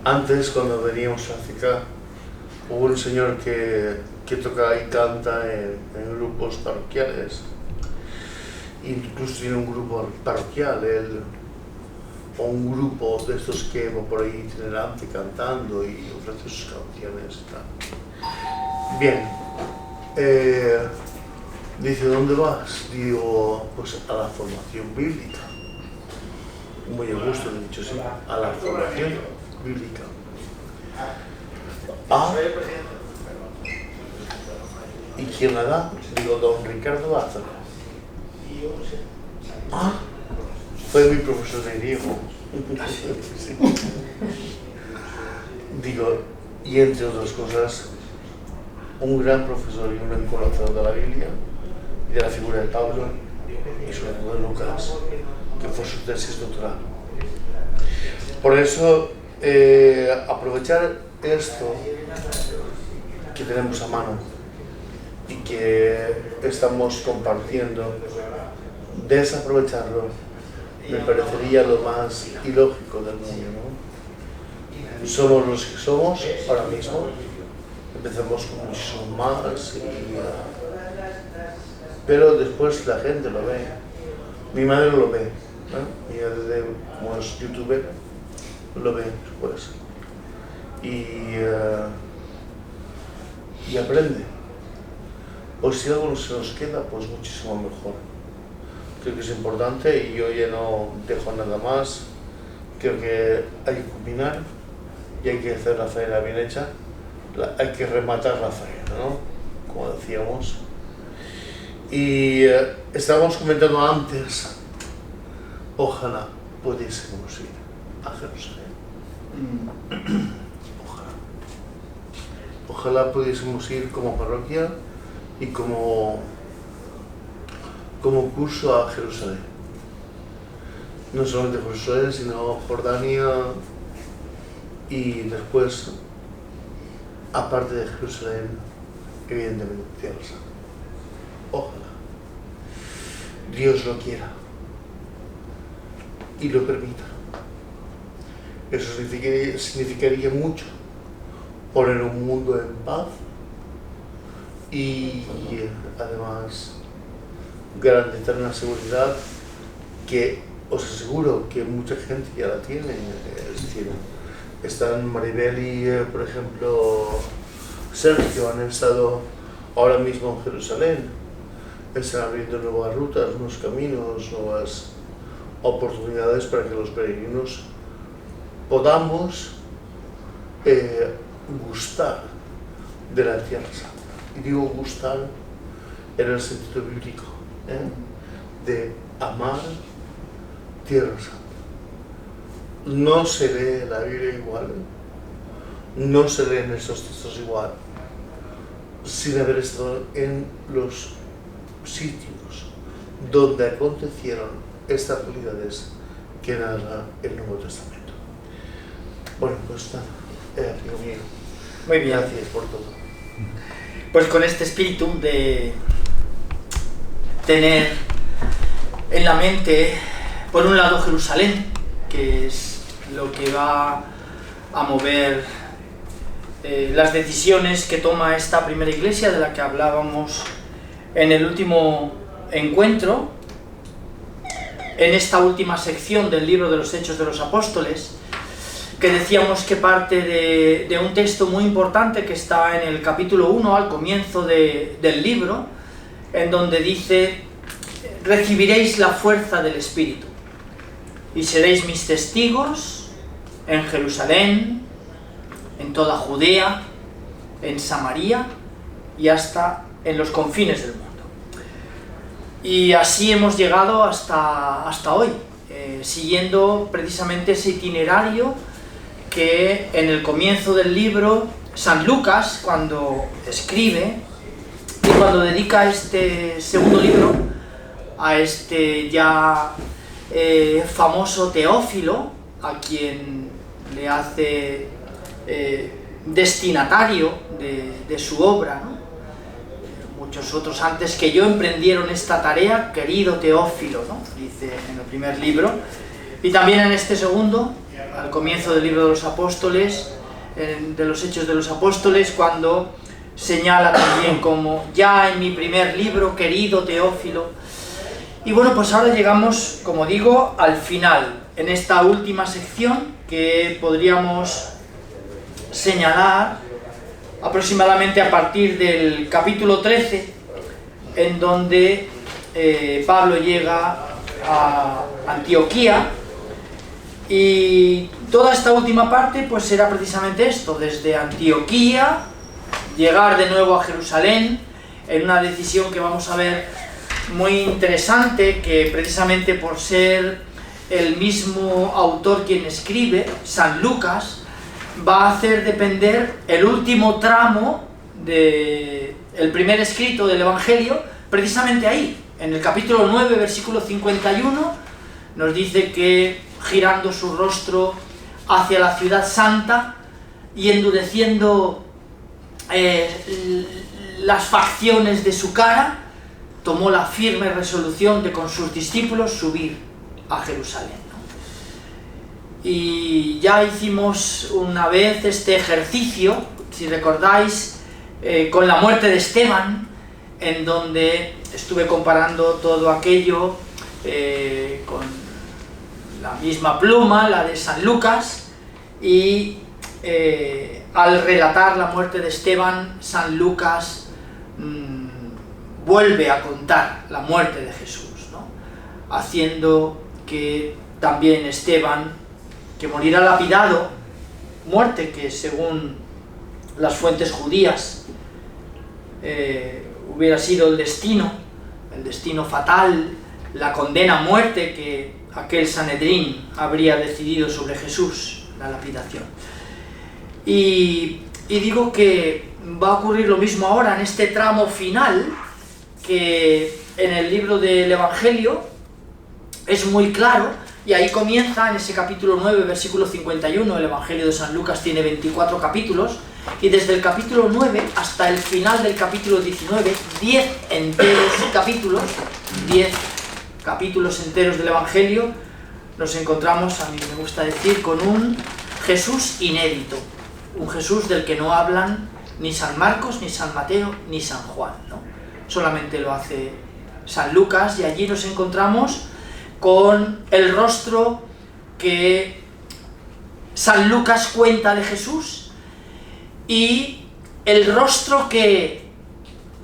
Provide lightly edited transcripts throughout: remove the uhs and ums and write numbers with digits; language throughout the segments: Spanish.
Antes, cuando veníamos a África, hubo un señor que toca y canta en grupos parroquiales. Incluso tiene un grupo parroquial, él, o un grupo de estos que va por ahí itinerante cantando y ofrece sus canciones y tal. Bien, dice, ¿dónde vas? Digo, pues a la formación bíblica. Muy a gusto, he dicho, sí, a la formación bíblica. Ah, ¿y quién la da? Digo, don Ricardo Lázaro. Ah, fue mi profesor de griego. Sí. Digo, y entre otras cosas, un gran profesor y un gran conocedor de la Biblia y de la figura de Pablo y sobre todo de Lucas, que fue su tesis doctoral. Por eso, aprovechar esto que tenemos a mano y que estamos compartiendo, desaprovecharlo me parecería lo más ilógico del mundo, ¿no? Somos los que somos ahora mismo, empezamos con muchísimo más, pero después la gente lo ve. Mi madre lo ve, ¿no? Ella desde, como es youtuber, lo ve después y aprende. O si algo se nos queda, pues muchísimo mejor. Creo que es importante y yo ya no dejo nada más. Creo que hay que culminar y hay que hacer la faena bien hecha. Hay que rematar la faena, ¿no? Como decíamos. Y estábamos comentando antes, ojalá pudiésemos ir a Jerusalén. Ojalá pudiésemos ir como parroquia y como curso a Jerusalén. No solamente Jerusalén, sino Jordania y después, aparte de Jerusalén, evidentemente Tierra Santa. Ojalá Dios lo quiera y lo permita. Eso significaría mucho poner un mundo en paz y además garantizar una seguridad que os aseguro que mucha gente ya la tiene. Es decir, están Maribel y, por ejemplo, Sergio han estado ahora mismo en Jerusalén. Están abriendo nuevas rutas, nuevos caminos, nuevas oportunidades para que los peregrinos podamos gustar de la Tierra Santa. Y digo gustar en el sentido bíblico, de amar Tierra Santa. No se lee la Biblia igual, no se leen estos textos igual, sin haber estado en los sitios donde acontecieron estas realidades que narra el Nuevo Testamento. Bueno, pues nada, amigo mío. Muy bien. Gracias por todo. Pues con este espíritu de tener en la mente, por un lado, Jerusalén, que es lo que va a mover las decisiones que toma esta primera iglesia de la que hablábamos en el último encuentro, en esta última sección del libro de los Hechos de los Apóstoles, que decíamos que parte de un texto muy importante que está en el capítulo 1, al comienzo del libro, en donde dice: recibiréis la fuerza del Espíritu y seréis mis testigos en Jerusalén, en toda Judea, en Samaria y hasta en los confines del mundo. Y así hemos llegado hasta hoy, siguiendo precisamente ese itinerario que en el comienzo del libro San Lucas, cuando escribe y cuando dedica este segundo libro a este ya famoso Teófilo, a quien le hace destinatario de su obra, ¿no? Muchos otros antes que yo emprendieron esta tarea, querido Teófilo, ¿no? Dice en el primer libro, y también en este segundo, al comienzo del libro de los Apóstoles, de los Hechos de los Apóstoles, cuando señala también como ya en mi primer libro, querido Teófilo. Y bueno, pues ahora llegamos, como digo, al final, en esta última sección que podríamos señalar aproximadamente a partir del capítulo 13, en donde Pablo llega a Antioquía, y toda esta última parte pues será precisamente esto, desde Antioquía, llegar de nuevo a Jerusalén, en una decisión que vamos a ver muy interesante, que precisamente por ser el mismo autor quien escribe, San Lucas, va a hacer depender el último tramo del primer escrito del Evangelio, precisamente ahí, en el capítulo 9, versículo 51, nos dice que girando su rostro hacia la ciudad santa y endureciendo las facciones de su cara, tomó la firme resolución de con sus discípulos subir a Jerusalén. Y ya hicimos una vez este ejercicio, si recordáis, con la muerte de Esteban, en donde estuve comparando todo aquello con la misma pluma, la de San Lucas, y al relatar la muerte de Esteban, San Lucas vuelve a contar la muerte de Jesús, ¿no? Haciendo que también Esteban, que morirá lapidado, muerte que según las fuentes judías hubiera sido el destino fatal, la condena a muerte que aquel Sanedrín habría decidido sobre Jesús, la lapidación. Y digo que va a ocurrir lo mismo ahora en este tramo final, que en el libro del Evangelio es muy claro, y ahí comienza en ese capítulo 9, versículo 51, el Evangelio de San Lucas tiene 24 capítulos, y desde el capítulo 9 hasta el final del capítulo 19, 10 capítulos enteros del Evangelio, nos encontramos, a mí me gusta decir, con un Jesús inédito, un Jesús del que no hablan ni San Marcos, ni San Mateo, ni San Juan, ¿no? Solamente lo hace San Lucas, y allí nos encontramos con el rostro que San Lucas cuenta de Jesús y el rostro que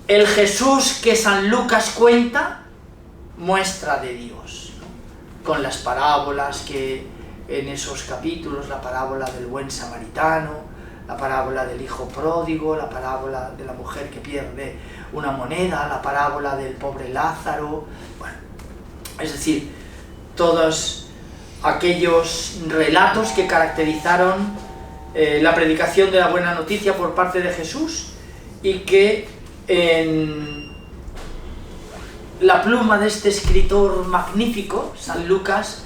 el Jesús que San Lucas cuenta muestra de Dios, ¿no? Con las parábolas que en esos capítulos, la parábola del buen samaritano, la parábola del hijo pródigo, la parábola de la mujer que pierde una moneda, la parábola del pobre Lázaro, bueno, es decir, todos aquellos relatos que caracterizaron la predicación de la buena noticia por parte de Jesús, y que en la pluma de este escritor magnífico, San Lucas,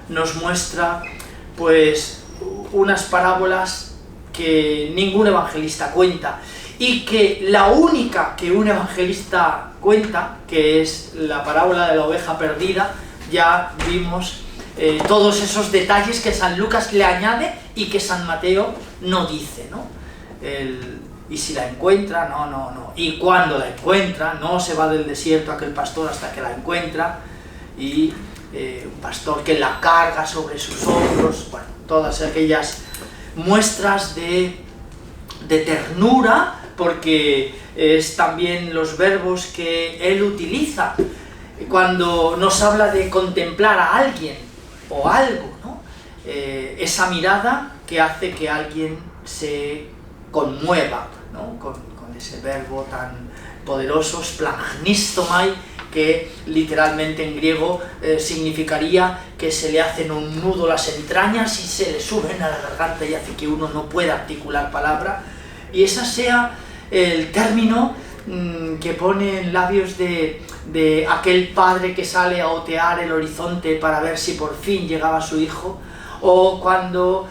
nos muestra pues unas parábolas que ningún evangelista cuenta, y que la única que un evangelista cuenta, que es la parábola de la oveja perdida, ya vimos todos esos detalles que San Lucas le añade y que San Mateo no dice, ¿no? Y si la encuentra, no. Y cuando la encuentra, no se va del desierto aquel pastor hasta que la encuentra, y un pastor que la carga sobre sus hombros, bueno, todas aquellas muestras de ternura, porque es también los verbos que él utiliza cuando nos habla de contemplar a alguien o algo, ¿no? Esa mirada que hace que alguien se conmueva, ¿no? Con ese verbo tan poderoso, splagnistomai, que literalmente en griego significaría que se le hacen un nudo las entrañas y se le suben a la garganta y hace que uno no pueda articular palabra, y ese sea el término que pone en labios de aquel padre que sale a otear el horizonte para ver si por fin llegaba su hijo, o cuando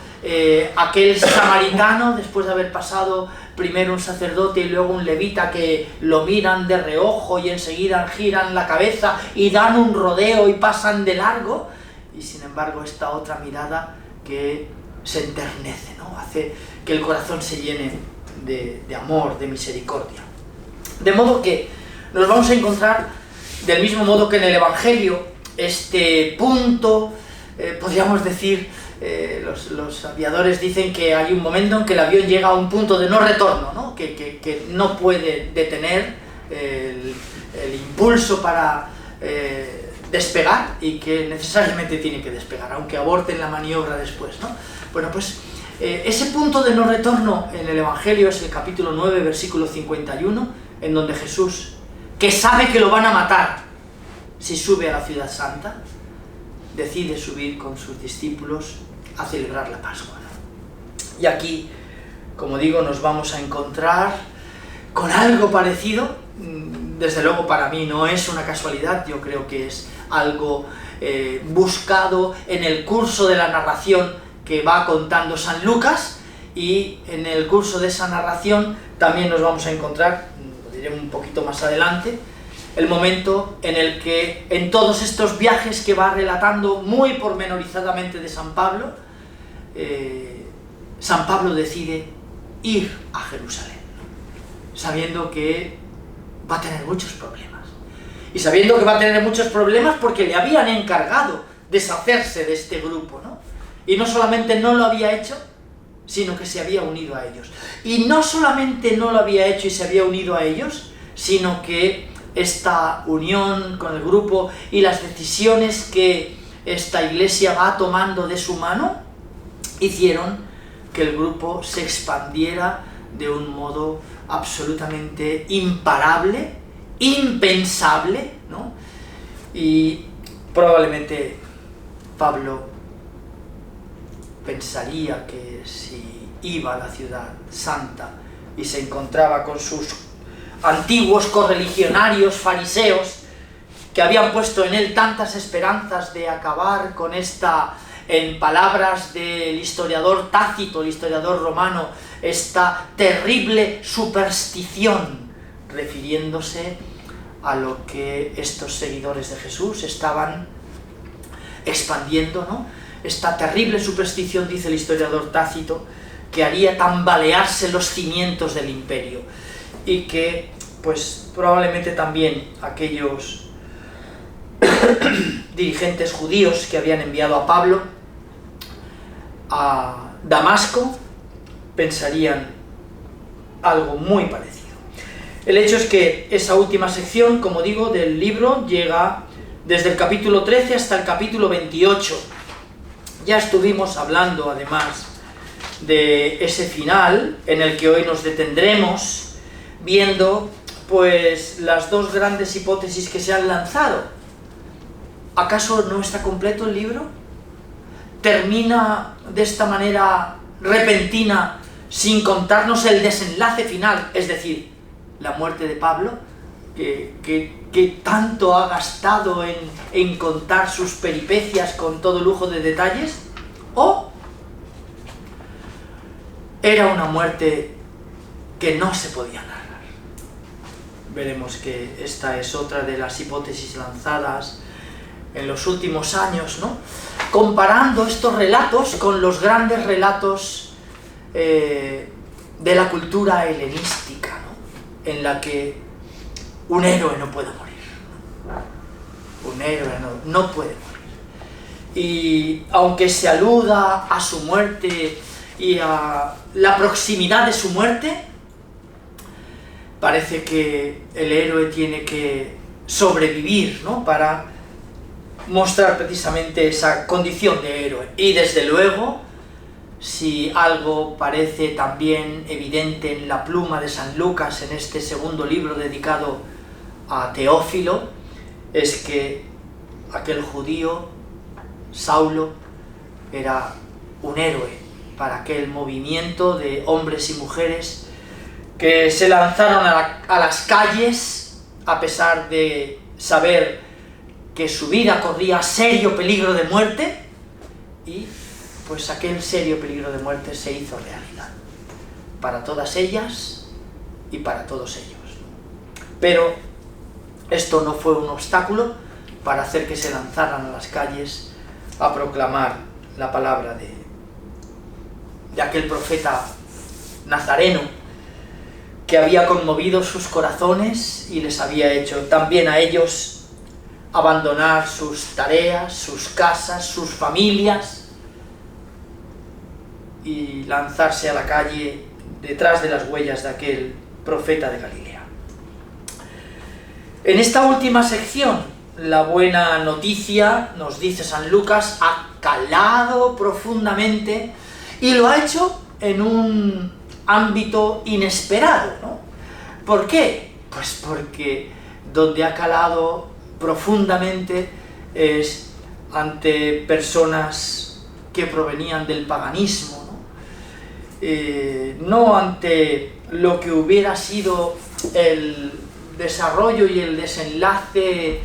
aquel samaritano, después de haber pasado primero un sacerdote y luego un levita, que lo miran de reojo y enseguida giran la cabeza y dan un rodeo y pasan de largo, y sin embargo esta otra mirada que se enternece, ¿no? Hace que el corazón se llene de amor, de misericordia. De modo que nos vamos a encontrar, del mismo modo que en el Evangelio, este punto, podríamos decir, los aviadores dicen que hay un momento en que el avión llega a un punto de no retorno, ¿no? Que no puede detener el impulso para despegar, y que necesariamente tiene que despegar, aunque aborten la maniobra después, ¿no? Bueno, pues ese punto de no retorno en el Evangelio es el capítulo 9, versículo 51, en donde Jesús, que sabe que lo van a matar si sube a la ciudad santa, decide subir con sus discípulos a celebrar la Pascua, ¿no? Y aquí, como digo, nos vamos a encontrar con algo parecido. Desde luego para mí no es una casualidad, yo creo que es algo buscado en el curso de la narración que va contando San Lucas, y en el curso de esa narración también nos vamos a encontrar, lo diré un poquito más adelante, el momento en el que en todos estos viajes que va relatando muy pormenorizadamente de San Pablo decide ir a Jerusalén, sabiendo que va a tener muchos problemas. Y sabiendo que va a tener muchos problemas porque le habían encargado deshacerse de este grupo, ¿no? Y no solamente no lo había hecho, sino que se había unido a ellos. Y no solamente no lo había hecho y se había unido a ellos, sino que esta unión con el grupo y las decisiones que esta iglesia va tomando de su mano hicieron que el grupo se expandiera de un modo absolutamente imparable, impensable, ¿no? Y probablemente Pablo pensaría que si iba a la ciudad santa y se encontraba con sus antiguos correligionarios fariseos, que habían puesto en él tantas esperanzas de acabar con esta, en palabras del historiador Tácito, el historiador romano, esta terrible superstición, refiriéndose a lo que estos seguidores de Jesús estaban expandiendo, ¿no? Esta terrible superstición, dice el historiador Tácito, que haría tambalearse los cimientos del imperio, y que, pues, probablemente también aquellos dirigentes judíos que habían enviado a Pablo a Damasco pensarían algo muy parecido. El hecho es que esa última sección, como digo, del libro llega desde el capítulo 13 hasta el capítulo 28. Ya estuvimos hablando, además, de ese final, en el que hoy nos detendremos, viendo, pues, las dos grandes hipótesis que se han lanzado. ¿Acaso no está completo el libro? ¿Termina de esta manera repentina, sin contarnos el desenlace final, es decir, la muerte de Pablo, que tanto ha gastado en contar sus peripecias con todo lujo de detalles? ¿O era una muerte que no se podía narrar? Veremos que esta es otra de las hipótesis lanzadas en los últimos años, ¿no? Comparando estos relatos con los grandes relatos de la cultura helenística, ¿no? En la que un héroe no puede morir. Un héroe no puede morir. Y aunque se aluda a su muerte y a la proximidad de su muerte, parece que el héroe tiene que sobrevivir, ¿no? Para mostrar precisamente esa condición de héroe. Y desde luego, si algo parece también evidente en la pluma de San Lucas, en este segundo libro dedicado a Teófilo, es que aquel judío, Saulo, era un héroe para aquel movimiento de hombres y mujeres que se lanzaron a las calles a pesar de saber que su vida corría serio peligro de muerte, y pues aquel serio peligro de muerte se hizo realidad para todas ellas y para todos ellos. Pero esto no fue un obstáculo para hacer que se lanzaran a las calles a proclamar la palabra de aquel profeta nazareno que había conmovido sus corazones y les había hecho también a ellos abandonar sus tareas, sus casas, sus familias y lanzarse a la calle detrás de las huellas de aquel profeta de Galilea. En esta última sección, la buena noticia, nos dice San Lucas, ha calado profundamente y lo ha hecho en un ámbito inesperado, ¿no? ¿Por qué? Pues porque donde ha calado profundamente es ante personas que provenían del paganismo, no ante lo que hubiera sido el desarrollo y el desenlace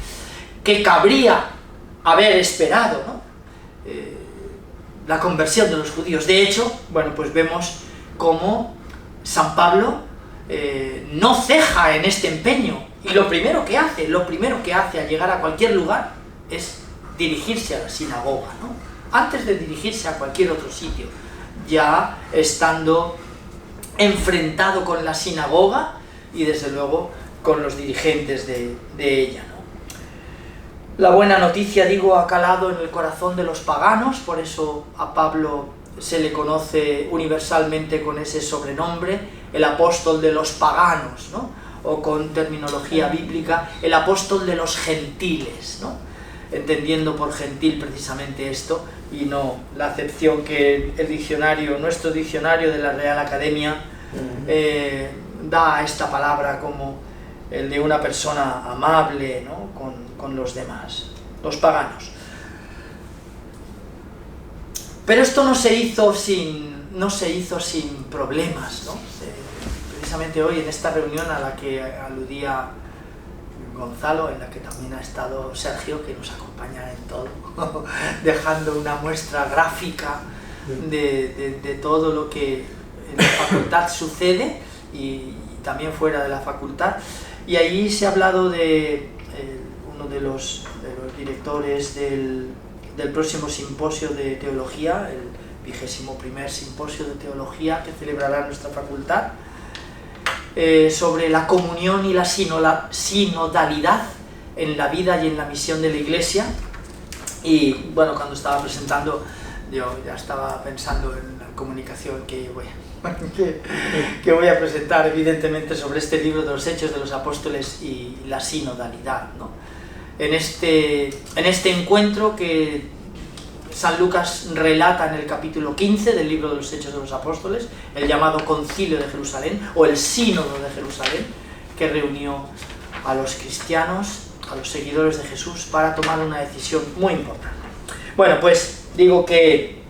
que cabría haber esperado, ¿no? La conversión de los judíos. De hecho, bueno, pues vemos cómo San Pablo no ceja en este empeño, y lo primero que hace al llegar a cualquier lugar es dirigirse a la sinagoga, ¿no? Antes de dirigirse a cualquier otro sitio, ya estando enfrentado con la sinagoga y desde luego con los dirigentes de ella, ¿no? La buena noticia, digo, ha calado en el corazón de los paganos, por eso a Pablo se le conoce universalmente con ese sobrenombre, el apóstol de los paganos, ¿no? O con terminología bíblica, el apóstol de los gentiles, ¿no? Entendiendo por gentil precisamente esto, y no la acepción que el diccionario, nuestro diccionario de la Real Academia, da a esta palabra como el de una persona amable, ¿no? con los demás, los paganos. Pero esto no se hizo sin problemas, ¿no? Precisamente hoy en esta reunión a la que aludía Gonzalo, en la que también ha estado Sergio, que nos acompaña en todo, dejando una muestra gráfica de todo lo que en la facultad sucede y también fuera de la facultad. Y allí se ha hablado de uno de los directores del próximo simposio de teología, el 21º simposio de teología que celebrará nuestra facultad, sobre la comunión y la sinodalidad en la vida y en la misión de la Iglesia. Y bueno, cuando estaba presentando, yo ya estaba pensando en la comunicación que voy a presentar, evidentemente, sobre este libro de los Hechos de los Apóstoles y la sinodalidad, ¿no? En este encuentro que San Lucas relata en el capítulo 15 del libro de los Hechos de los Apóstoles, el llamado Concilio de Jerusalén, o el Sínodo de Jerusalén, que reunió a los cristianos, a los seguidores de Jesús, para tomar una decisión muy importante. Bueno, pues digo que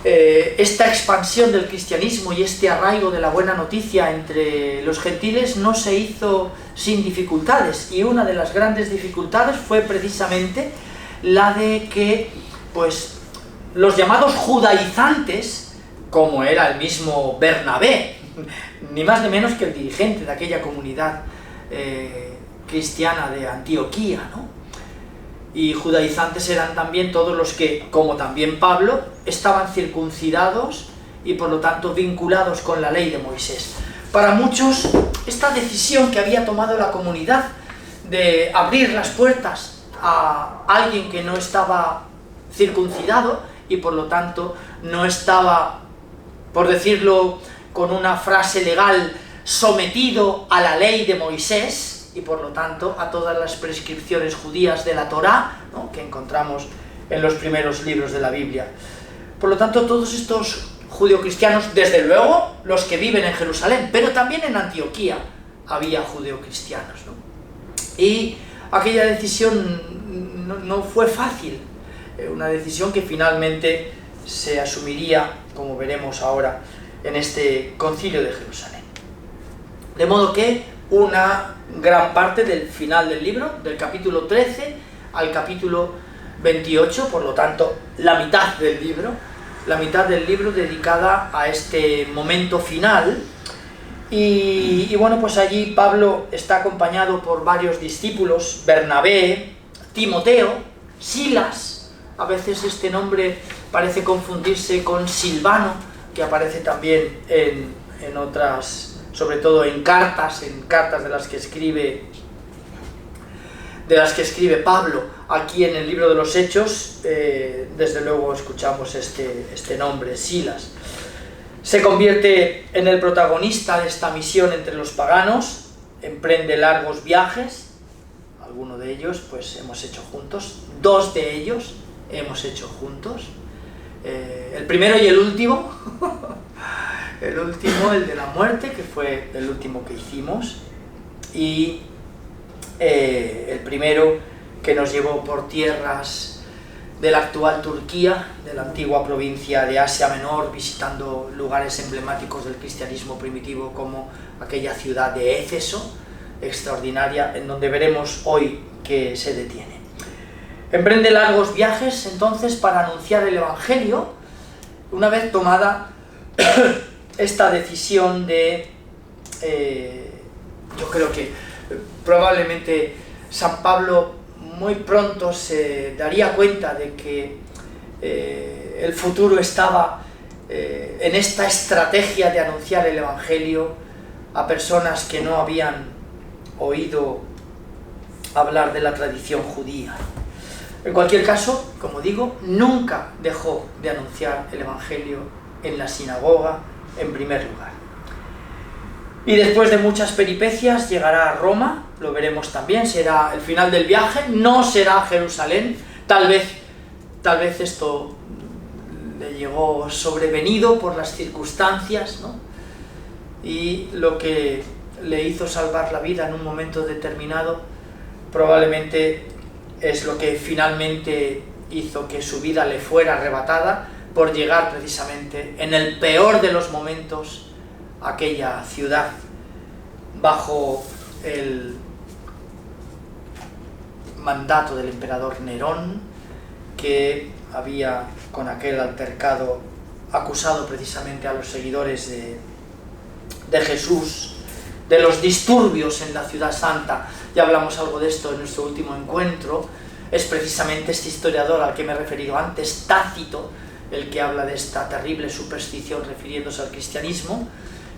esta expansión del cristianismo y este arraigo de la buena noticia entre los gentiles no se hizo sin dificultades, y una de las grandes dificultades fue precisamente la de que, pues, los llamados judaizantes, como era el mismo Bernabé, ni más ni menos que el dirigente de aquella comunidad cristiana de Antioquía, ¿no? Y judaizantes eran también todos los que, como también Pablo, estaban circuncidados y por lo tanto vinculados con la ley de Moisés. Para muchos, esta decisión que había tomado la comunidad de abrir las puertas a alguien que no estaba circuncidado y por lo tanto no estaba, por decirlo con una frase legal, sometido a la ley de Moisés y por lo tanto a todas las prescripciones judías de la Torá, ¿no?, que encontramos en los primeros libros de la Biblia. Por lo tanto, todos estos judeocristianos, desde luego los que viven en Jerusalén, pero también en Antioquía había judeocristianos, ¿no? Y aquella decisión no fue fácil, una decisión que finalmente se asumiría, como veremos ahora, en este Concilio de Jerusalén. De modo que una gran parte del final del libro, del capítulo 13 al capítulo 28, por lo tanto la mitad del libro dedicada a este momento final. Y bueno, pues allí Pablo está acompañado por varios discípulos: Bernabé, Timoteo, Silas. A veces este nombre parece confundirse con Silvano, que aparece también en otras, sobre todo en cartas de las que escribe Pablo. Aquí en el libro de los Hechos, desde luego escuchamos este nombre, Silas. Se convierte en el protagonista de esta misión entre los paganos, emprende largos viajes, algunos de ellos pues hemos hecho juntos, 2 de ellos hemos hecho juntos, el primero y el último, el de la muerte, que fue el último que hicimos, y el primero que nos llevó por tierras de la actual Turquía, de la antigua provincia de Asia Menor, visitando lugares emblemáticos del cristianismo primitivo como aquella ciudad de Éfeso, extraordinaria, en donde veremos hoy que se detiene. Emprende largos viajes entonces para anunciar el Evangelio, una vez tomada esta decisión de, yo creo que probablemente San Pablo muy pronto se daría cuenta de que el futuro estaba en esta estrategia de anunciar el Evangelio a personas que no habían oído hablar de la tradición judía. En cualquier caso, como digo, nunca dejó de anunciar el Evangelio en la sinagoga en primer lugar. Y después de muchas peripecias llegará a Roma, lo veremos también, será el final del viaje, no será Jerusalén, tal vez esto le llegó sobrevenido por las circunstancias, ¿no? Y lo que le hizo salvar la vida en un momento determinado probablemente es lo que finalmente hizo que su vida le fuera arrebatada por llegar precisamente en el peor de los momentos a aquella ciudad bajo el mandato del emperador Nerón, que había con aquel altercado acusado precisamente a los seguidores de Jesús de los disturbios en la ciudad santa. Ya hablamos algo de esto en nuestro último encuentro. Es precisamente este historiador al que me he referido antes, Tácito, el que habla de esta terrible superstición refiriéndose al cristianismo,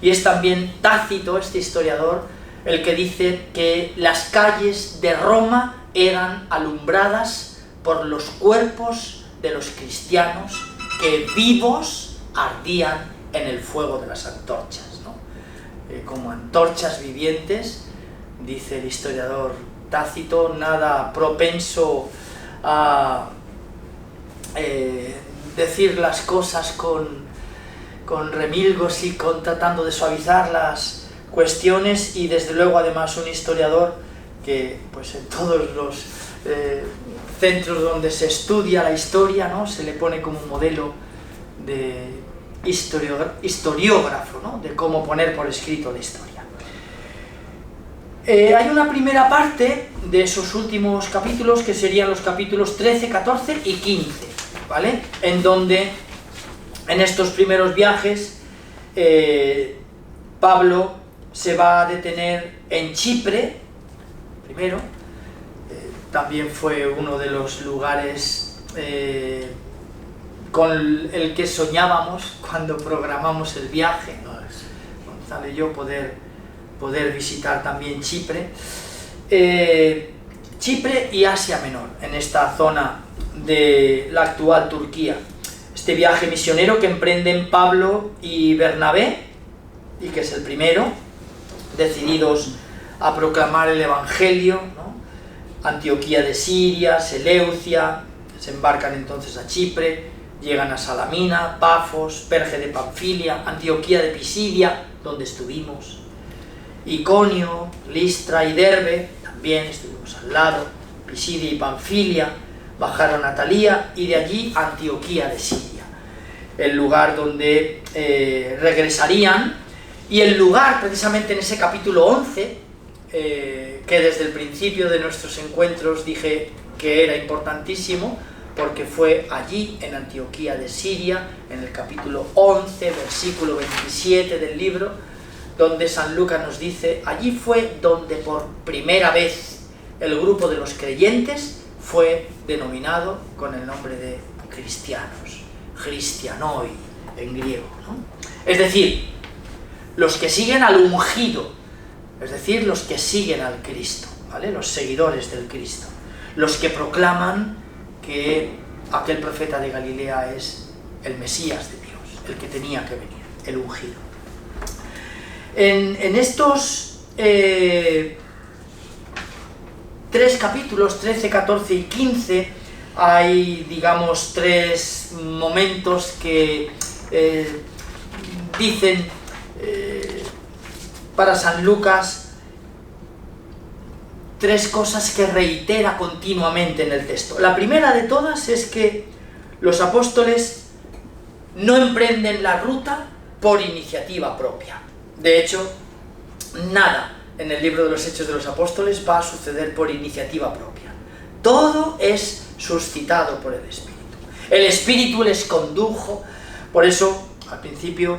y es también Tácito, este historiador, el que dice que las calles de Roma eran alumbradas por los cuerpos de los cristianos que vivos ardían en el fuego de las antorchas, ¿no? Como antorchas vivientes, dice el historiador Tácito, nada propenso a decir las cosas con remilgos y tratando de suavizar las cuestiones, y desde luego además un historiador que pues en todos los centros donde se estudia la historia, ¿no?, se le pone como un modelo de historiógrafo, ¿no?, de cómo poner por escrito la historia. Hay una primera parte de esos últimos capítulos que serían los capítulos 13, 14 y 15, ¿vale?, en donde en estos primeros viajes Pablo se va a detener en Chipre primero. También fue uno de los lugares con el que soñábamos cuando programamos el viaje, ¿no?, Gonzalo y yo, poder visitar también Chipre. Chipre y Asia Menor, en esta zona de la actual Turquía. Este viaje misionero que emprenden Pablo y Bernabé, y que es el primero, decididos a proclamar el Evangelio, ¿no? Antioquía de Siria, Seleucia, se embarcan entonces a Chipre, llegan a Salamina, Pafos, Perge de Panfilia, Antioquía de Pisidia, donde estuvimos, Iconio, Listra y Derbe, también estuvimos al lado, Pisidia y Panfilia, bajaron a Talía y de allí a Antioquía de Siria, el lugar donde regresarían, y el lugar precisamente en ese capítulo 11, que desde el principio de nuestros encuentros dije que era importantísimo, porque fue allí, en Antioquía de Siria, en el capítulo 11, versículo 27 del libro, donde San Lucas nos dice: allí fue donde por primera vez el grupo de los creyentes fue denominado con el nombre de cristianos. cristianoi en griego, ¿no? Es decir, los que siguen al ungido, es decir, los que siguen al Cristo, ¿vale? Los seguidores del Cristo, los que proclaman que aquel profeta de Galilea es el Mesías de Dios, el que tenía que venir, el ungido. En estos 3 capítulos, 13, 14 y 15, hay, digamos, 3 momentos que dicen para San Lucas 3 cosas que reitera continuamente en el texto. La primera de todas es que los apóstoles no emprenden la ruta por iniciativa propia. De hecho, nada en el libro de los Hechos de los Apóstoles va a suceder por iniciativa propia. Todo es suscitado por el Espíritu. El Espíritu les condujo. Por eso, al principio,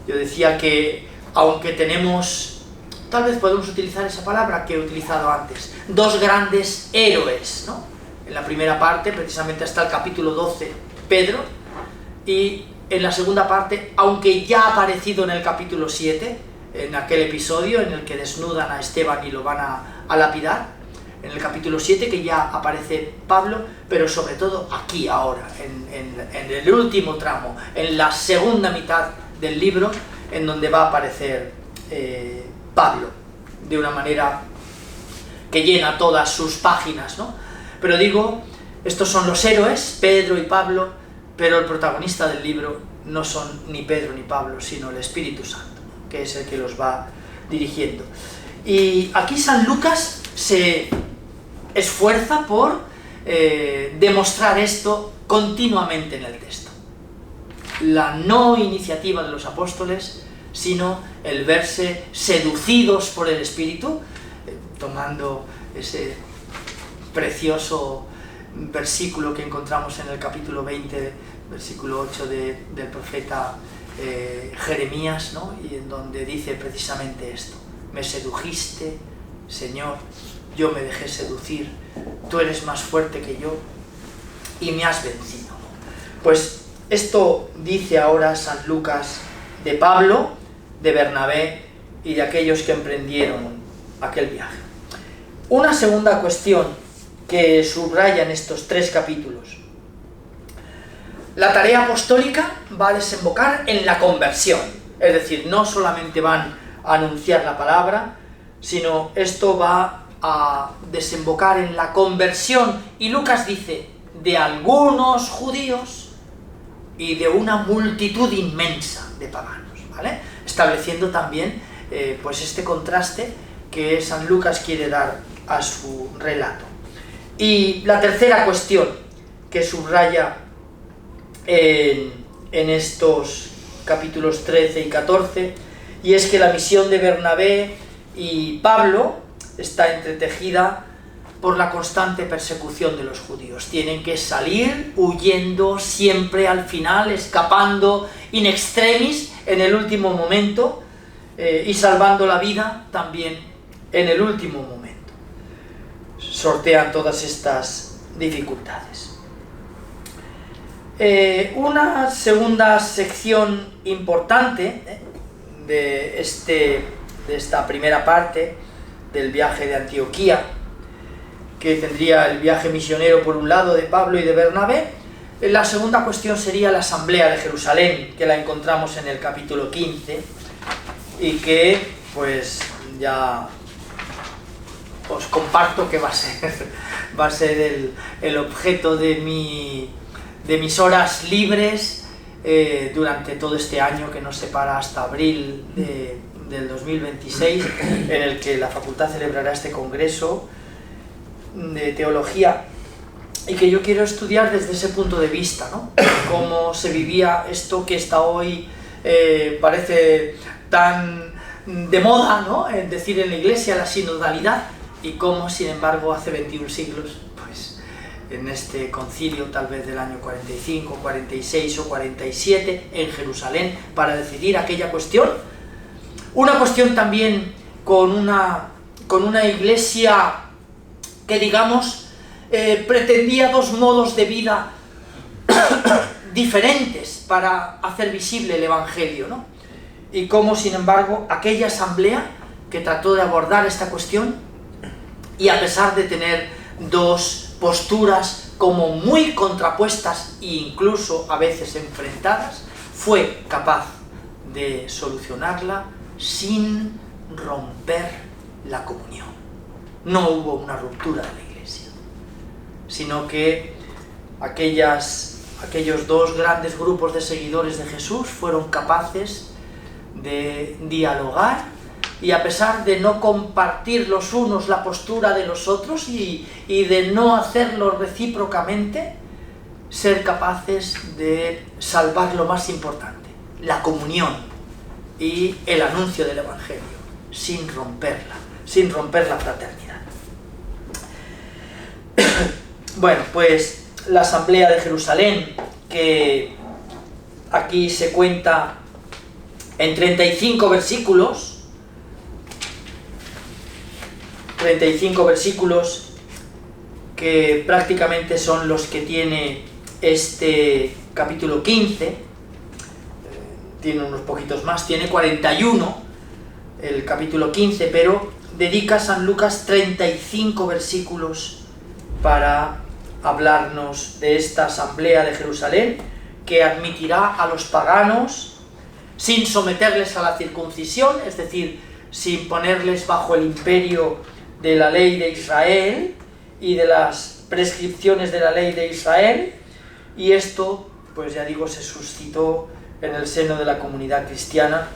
yo decía que, aunque tenemos, tal vez podemos utilizar esa palabra que he utilizado antes, 2 grandes héroes, ¿no? En la primera parte, precisamente hasta el capítulo 12, Pedro, y en la segunda parte, aunque ya ha aparecido en el capítulo 7, en aquel episodio en el que desnudan a Esteban y lo van a lapidar, en el capítulo 7 que ya aparece Pablo, pero sobre todo aquí ahora, en el último tramo, en la segunda mitad del libro, en donde va a aparecer Pablo, de una manera que llena todas sus páginas, ¿no? Pero digo, estos son los héroes, Pedro y Pablo, pero el protagonista del libro no son ni Pedro ni Pablo, sino el Espíritu Santo, que es el que los va dirigiendo. Y aquí San Lucas se esfuerza por demostrar esto continuamente en el texto. La no iniciativa de los apóstoles, sino el verse seducidos por el Espíritu, tomando ese precioso versículo que encontramos en el capítulo 20, versículo 8 del profeta Jeremías, ¿no? Y en donde dice precisamente esto: me sedujiste, Señor, yo me dejé seducir, tú eres más fuerte que yo y me has vencido. Pues esto dice ahora San Lucas de Pablo, de Bernabé y de aquellos que emprendieron aquel viaje. Una segunda cuestión que subraya en estos 3 capítulos: la tarea apostólica va a desembocar en la conversión, es decir, no solamente van a anunciar la palabra, sino esto va a desembocar en la conversión, y Lucas dice, de algunos judíos y de una multitud inmensa de paganos, ¿vale? Estableciendo también pues este contraste que San Lucas quiere dar a su relato. Y la tercera cuestión que subraya en estos capítulos 13 y 14, y es que la misión de Bernabé y Pablo está entretejida por la constante persecución de los judíos. Tienen que salir huyendo siempre al final, escapando in extremis en el último momento, y salvando la vida también en el último momento. Sortean todas estas dificultades. Una segunda sección importante de esta primera parte del viaje de Antioquía, que tendría el viaje misionero por un lado de Pablo y de Bernabé. La segunda cuestión sería la asamblea de Jerusalén, que la encontramos en el capítulo 15, y que pues ya os comparto que va a ser el objeto de mis horas libres durante todo este año que nos separa hasta abril del 2026, en el que la facultad celebrará este congreso de teología, y que yo quiero estudiar desde ese punto de vista, ¿no? Cómo se vivía esto que está hoy parece tan de moda, ¿no? Es decir, en la Iglesia, la sinodalidad, y cómo, sin embargo, hace 21 siglos, pues en este concilio, tal vez del año 45, 46 o 47, en Jerusalén, para decidir aquella cuestión. Una cuestión también con una Iglesia que, digamos, pretendía 2 modos de vida diferentes para hacer visible el Evangelio, ¿no? Y cómo, sin embargo, aquella asamblea que trató de abordar esta cuestión, y a pesar de tener dos posturas como muy contrapuestas e incluso a veces enfrentadas, fue capaz de solucionarla sin romper la comunión. No hubo una ruptura de la Iglesia, sino que aquellos dos grandes grupos de seguidores de Jesús fueron capaces de dialogar, y a pesar de no compartir los unos la postura de los otros y de no hacerlo recíprocamente, ser capaces de salvar lo más importante, la comunión y el anuncio del Evangelio, sin romper la fraternidad. Bueno, pues la asamblea de Jerusalén, que aquí se cuenta en 35 versículos, 35 versículos que prácticamente son los que tiene este capítulo 15, tiene unos poquitos más, tiene 41 el capítulo 15, pero dedica San Lucas 35 versículos para hablarnos de esta asamblea de Jerusalén, que admitirá a los paganos sin someterles a la circuncisión, es decir, sin ponerles bajo el imperio de la ley de Israel y de las prescripciones de la ley de Israel, y esto, pues ya digo, se suscitó en el seno de la comunidad cristiana,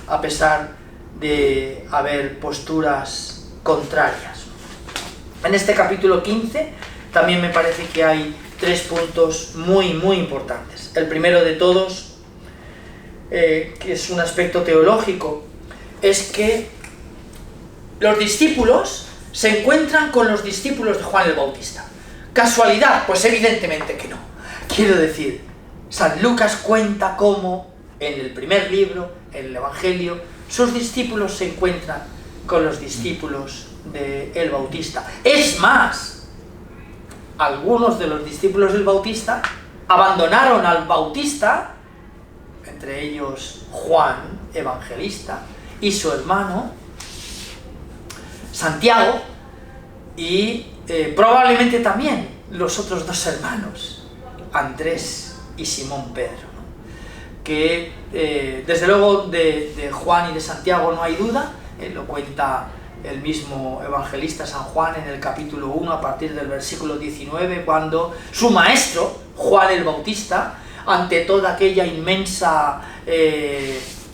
a pesar de haber posturas contrarias. En este capítulo 15 también me parece que hay 3 puntos muy importantes. El primero de todos, que es un aspecto teológico, es que los discípulos se encuentran con los discípulos de Juan el Bautista. ¿Casualidad? Pues evidentemente que no. Quiero decir, San Lucas cuenta cómo en el primer libro, en el Evangelio, sus discípulos se encuentran con los discípulos del Bautista. Es más, algunos de los discípulos del Bautista abandonaron al Bautista, entre ellos Juan Evangelista y su hermano Santiago, y probablemente también los otros 2 hermanos, Andrés y Simón Pedro, ¿no? Que desde luego de Juan y de Santiago no hay duda, lo cuenta el mismo evangelista San Juan en el capítulo 1 a partir del versículo 19, cuando su maestro, Juan el Bautista, ante toda aquella inmensa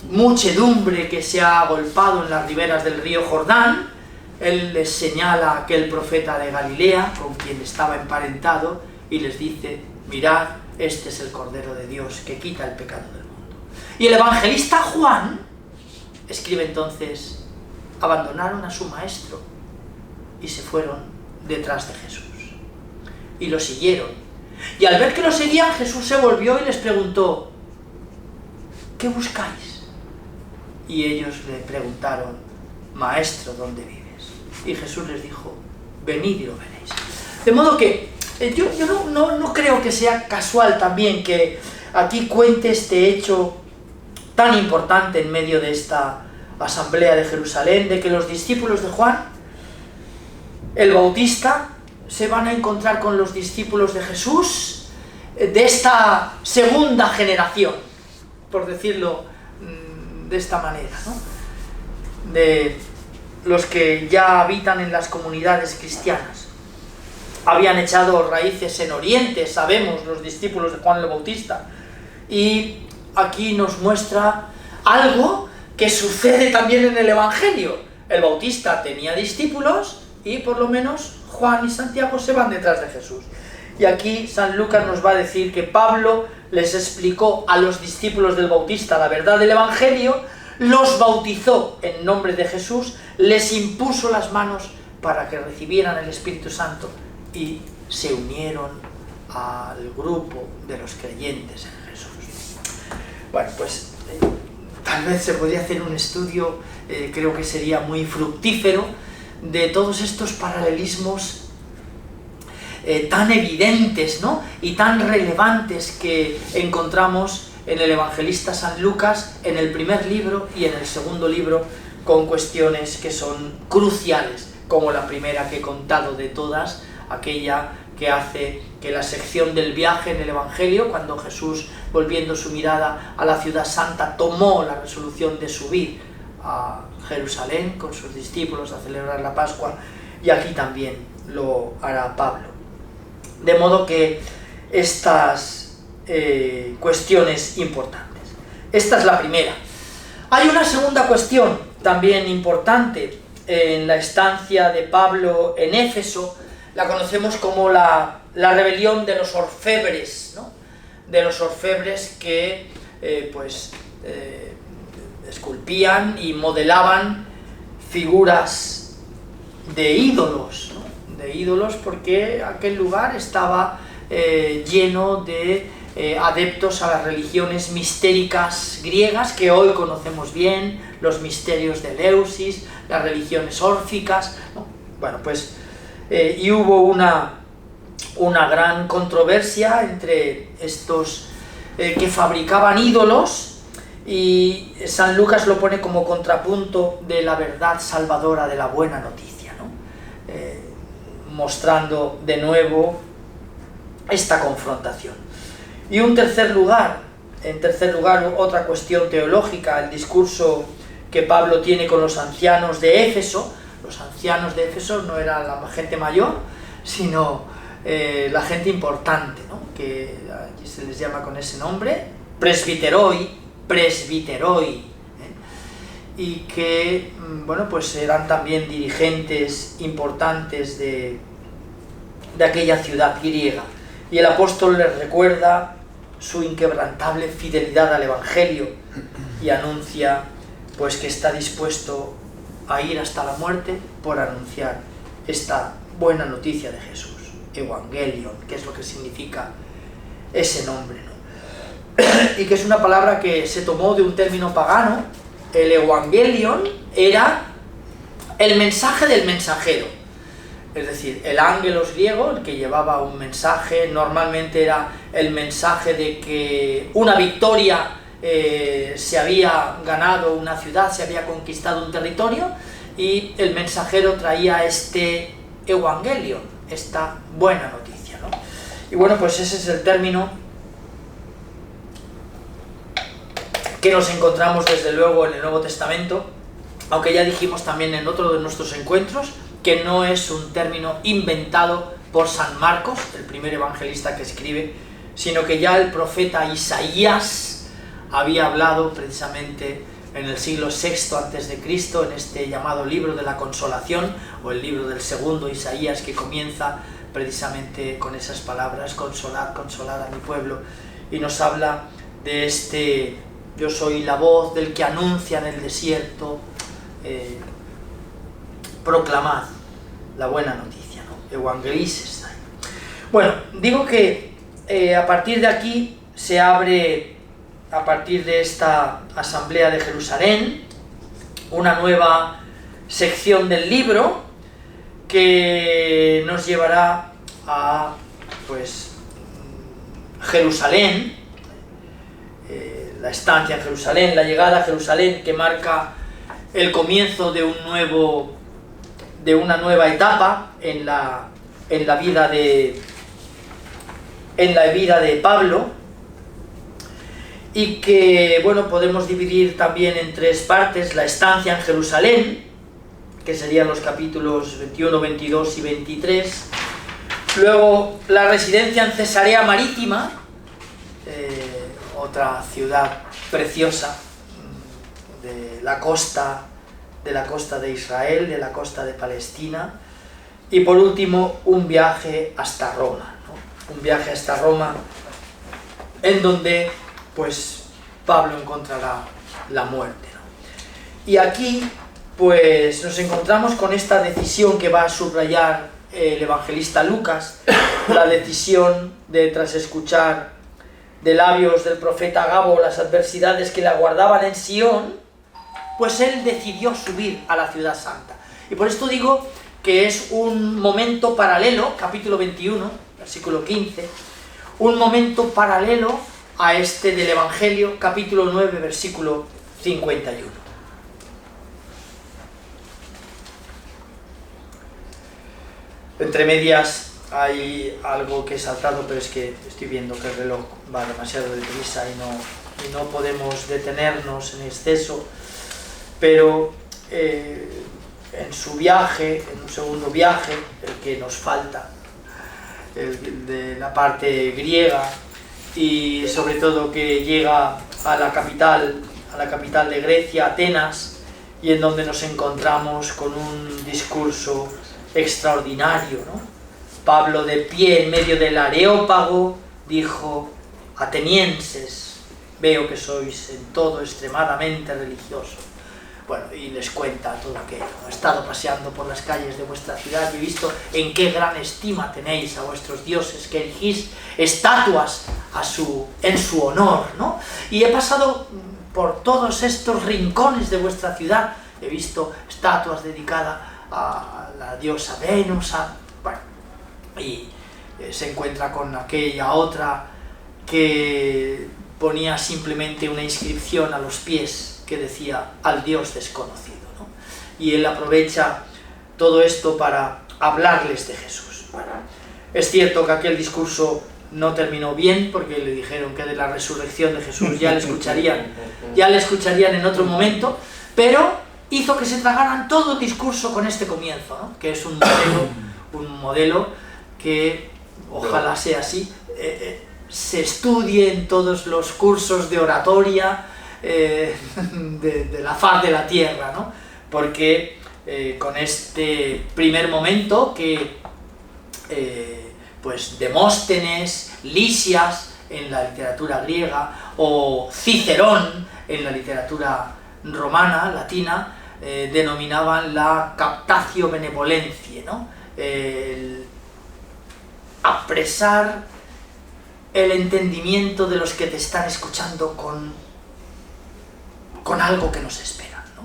muchedumbre que se ha agolpado en las riberas del río Jordán, él les señala a aquel profeta de Galilea con quien estaba emparentado y les dice: mirad, este es el Cordero de Dios que quita el pecado del mundo. Y el evangelista Juan escribe entonces: abandonaron a su maestro y se fueron detrás de Jesús y lo siguieron. Y al ver que lo seguían, Jesús se volvió y les preguntó: ¿qué buscáis? Y ellos le preguntaron: Maestro, ¿dónde vives? Y Jesús les dijo: venid y lo veréis. De modo que yo no creo que sea casual también que aquí cuente este hecho tan importante en medio de esta asamblea de Jerusalén, de que los discípulos de Juan el Bautista se van a encontrar con los discípulos de Jesús de esta segunda generación, por decirlo de esta manera, ¿no? De los que ya habitan en las comunidades cristianas. Habían echado raíces en Oriente, sabemos, los discípulos de Juan el Bautista, y aquí nos muestra algo que sucede también en el Evangelio. El Bautista tenía discípulos y por lo menos Juan y Santiago se van detrás de Jesús. Y aquí San Lucas nos va a decir que Pablo les explicó a los discípulos del Bautista la verdad del Evangelio, los bautizó en nombre de Jesús, les impuso las manos para que recibieran el Espíritu Santo y se unieron al grupo de los creyentes en Jesús. Bueno, pues tal vez se podría hacer un estudio, creo que sería muy fructífero, de todos estos paralelismos tan evidentes, ¿no?, y tan relevantes que encontramos en el evangelista San Lucas, en el primer libro y en el segundo libro, con cuestiones que son cruciales, como la primera que he contado de todas, aquella que hace que la sección del viaje en el Evangelio, cuando Jesús, volviendo su mirada a la ciudad santa, tomó la resolución de subir a Jerusalén con sus discípulos a celebrar la Pascua, y aquí también lo hará Pablo. De modo que estas cuestiones importantes. Esta es la primera. Hay una segunda cuestión también importante en la estancia de Pablo en Éfeso. La conocemos como la rebelión de los orfebres, ¿no?, de los orfebres que esculpían y modelaban figuras de ídolos, ¿no?, de ídolos, porque aquel lugar estaba lleno de adeptos a las religiones mistéricas griegas que hoy conocemos bien, los misterios de Eleusis, las religiones órficas, ¿no? Bueno, pues y hubo una gran controversia entre estos que fabricaban ídolos, y San Lucas lo pone como contrapunto de la verdad salvadora de la buena noticia, ¿no?, mostrando de nuevo esta confrontación. Y en tercer lugar, otra cuestión teológica, el discurso que Pablo tiene con los ancianos de Éfeso. Los ancianos de Éfeso no era la gente mayor, sino la gente importante, ¿no?, que allí se les llama con ese nombre, presbiteroi, y que, bueno, pues eran también dirigentes importantes de aquella ciudad griega. Y el apóstol les recuerda su inquebrantable fidelidad al Evangelio y anuncia, pues, que está dispuesto a ir hasta la muerte por anunciar esta buena noticia de Jesús, Evangelion, que es lo que significa ese nombre, ¿no? Y que es una palabra que se tomó de un término pagano. El Evangelion era el mensaje del mensajero, es decir, el ángelos griego, el que llevaba un mensaje, normalmente era el mensaje de que una victoria se había ganado una ciudad, se había conquistado un territorio, y el mensajero traía este Evangelion, esta buena noticia, ¿no? Y bueno, pues ese es el término que nos encontramos desde luego en el Nuevo Testamento, aunque ya dijimos también en otro de nuestros encuentros que no es un término inventado por San Marcos, el primer evangelista que escribe, sino que ya el profeta Isaías había hablado precisamente en el siglo VI a.C., en este llamado libro de la consolación, o el libro del segundo Isaías, que comienza precisamente con esas palabras: consolad, consolad a mi pueblo, y nos habla de este: yo soy la voz del que anuncia en el desierto, proclamad la buena noticia, ¿no? Evangelices. Bueno, digo que a partir de aquí se abre, a partir de esta asamblea de Jerusalén, una nueva sección del libro que nos llevará a, pues, Jerusalén, la estancia en Jerusalén, la llegada a Jerusalén, que marca el comienzo de una nueva etapa en la vida de Pablo, y que, bueno, podemos dividir también en tres partes: la estancia en Jerusalén, que serían los capítulos 21, 22 y 23, luego la residencia en Cesarea Marítima, otra ciudad preciosa de la costa de Israel, de la costa de Palestina, y por último un viaje hasta Roma, ¿no? Un viaje hasta Roma en donde, pues, Pablo encontrará la muerte, ¿no? Y aquí, pues, nos encontramos con esta decisión que va a subrayar el evangelista Lucas, la decisión de, tras escuchar de labios del profeta Agabo las adversidades que le aguardaban en Sion, pues él decidió subir a la ciudad santa. Y por esto digo que es un momento paralelo, capítulo 21, versículo 15, un momento paralelo a este del Evangelio, capítulo 9, versículo 51. Entre medias hay algo que he saltado, pero es que estoy viendo que el reloj va demasiado deprisa y no podemos detenernos en exceso, pero en su viaje, en un segundo viaje, el que nos falta, el de la parte griega, y sobre todo que llega a la capital de Grecia, Atenas, y en donde nos encontramos con un discurso extraordinario, ¿no? Pablo, de pie en medio del Areópago, dijo: atenienses, veo que sois en todo extremadamente religiosos. Bueno, y les cuenta todo aquello. He estado paseando por las calles de vuestra ciudad y he visto en qué gran estima tenéis a vuestros dioses, que erigís estatuas en su honor, ¿no? Y he pasado por todos estos rincones de vuestra ciudad, he visto estatuas dedicadas a la diosa Venus, bueno, y se encuentra con aquella otra que ponía simplemente una inscripción a los pies que decía: al Dios desconocido, ¿no? Y él aprovecha todo esto para hablarles de Jesús. Bueno, es cierto que aquel discurso no terminó bien, porque le dijeron que de la resurrección de Jesús ya le escucharían en otro momento, pero hizo que se tragaran todo el discurso con este comienzo, ¿no? Que es un modelo que, ojalá sea así, se estudie en todos los cursos de oratoria de la faz de la tierra, ¿no? Porque con este primer momento que pues Demóstenes, Lisias en la literatura griega o Cicerón en la literatura romana, latina, denominaban la captatio benevolentiae, ¿no? El apresar el entendimiento de los que te están escuchando con algo que nos espera, ¿no?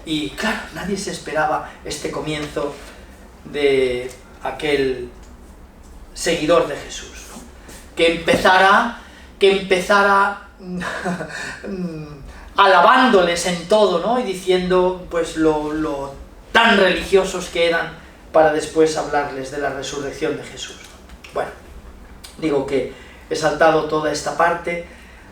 Y claro, nadie se esperaba este comienzo de aquel seguidor de Jesús, ¿no? Que empezara alabándoles en todo, ¿no? Y diciendo pues lo tan religiosos que eran, para después hablarles de la resurrección de Jesús, ¿no? Bueno, digo que he saltado toda esta parte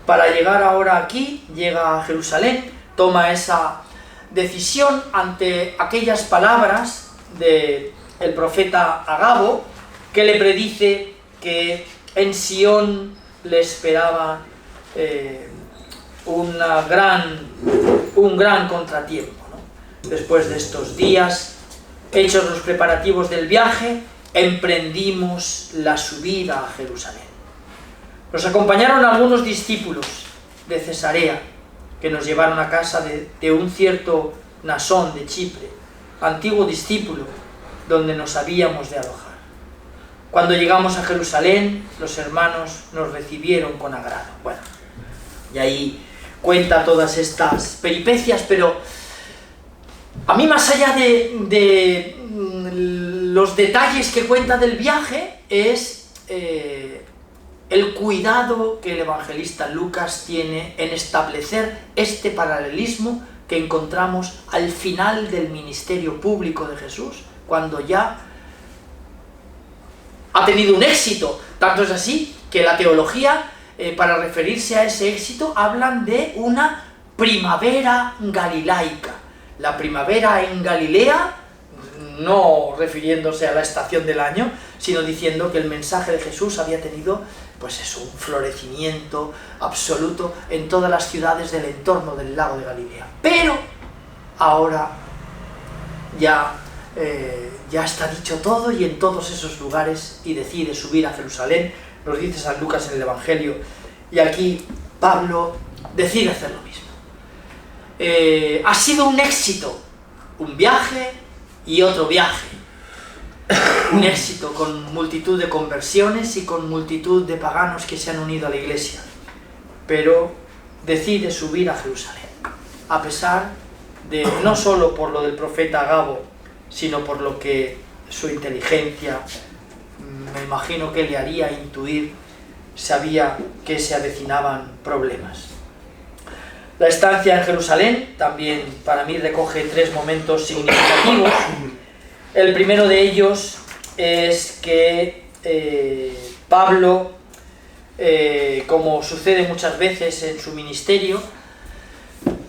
para llegar ahora aquí. Llega a Jerusalén, toma esa decisión ante aquellas palabras del profeta Agabo, que le predice que en Sion le esperaba un gran contratiempo, ¿no? Después de estos días, hechos los preparativos del viaje, emprendimos la subida a Jerusalén. Nos acompañaron algunos discípulos de Cesarea, que nos llevaron a casa de un cierto Nasón de Chipre, antiguo discípulo, donde nos habíamos de alojar. Cuando llegamos a Jerusalén, los hermanos nos recibieron con agrado. Bueno, y ahí cuenta todas estas peripecias, pero a mí, más allá de los detalles que cuenta del viaje, es el cuidado que el evangelista Lucas tiene en establecer este paralelismo que encontramos al final del ministerio público de Jesús, cuando ya ha tenido un éxito. Tanto es así que la teología, para referirse a ese éxito, hablan de una primavera galilaica. La primavera en Galilea, no refiriéndose a la estación del año, sino diciendo que el mensaje de Jesús había tenido, pues eso, un florecimiento absoluto en todas las ciudades del entorno del lago de Galilea. Pero ahora ya está dicho todo, y en todos esos lugares, y decide subir a Jerusalén, nos dice San Lucas en el Evangelio, y aquí Pablo decide hacer lo mismo. Ha sido un éxito, un viaje y otro viaje, un éxito con multitud de conversiones y con multitud de paganos que se han unido a la iglesia, pero decide subir a Jerusalén, a pesar de, no solo por lo del profeta Agabo, sino por lo que su inteligencia, me imagino que le haría intuir, sabía que se avecinaban problemas. La estancia en Jerusalén también para mí recoge 3 momentos significativos. El primero de ellos es que Pablo, como sucede muchas veces en su ministerio,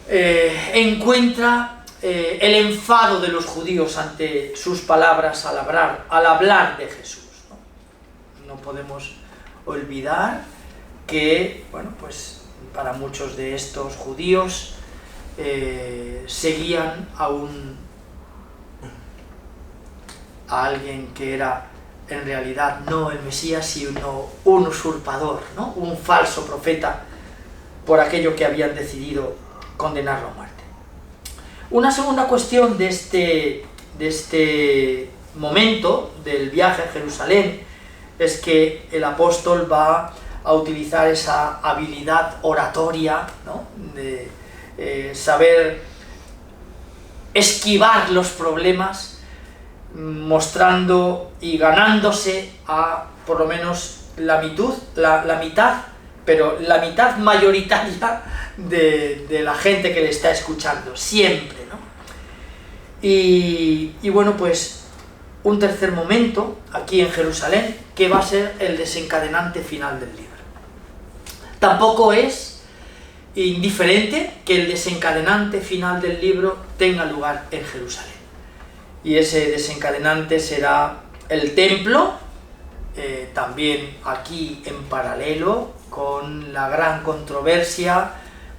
encuentra el enfado de los judíos ante sus palabras al hablar de Jesús. No podemos olvidar que, bueno, pues para muchos de estos judíos seguían a alguien que era en realidad no el Mesías, sino un usurpador, ¿no? Un falso profeta, por aquello que habían decidido condenarlo a muerte. Una segunda cuestión de este momento del viaje a Jerusalén es que el apóstol va a utilizar esa habilidad oratoria, ¿no? De saber esquivar los problemas, mostrando y ganándose a por lo menos la mitad, pero la mitad mayoritaria de la gente que le está escuchando, siempre, ¿no? Y bueno, pues un tercer momento aquí en Jerusalén, que va a ser el desencadenante final del libro. Tampoco es indiferente que el desencadenante final del libro tenga lugar en Jerusalén. Y ese desencadenante será el templo, también aquí en paralelo con la gran controversia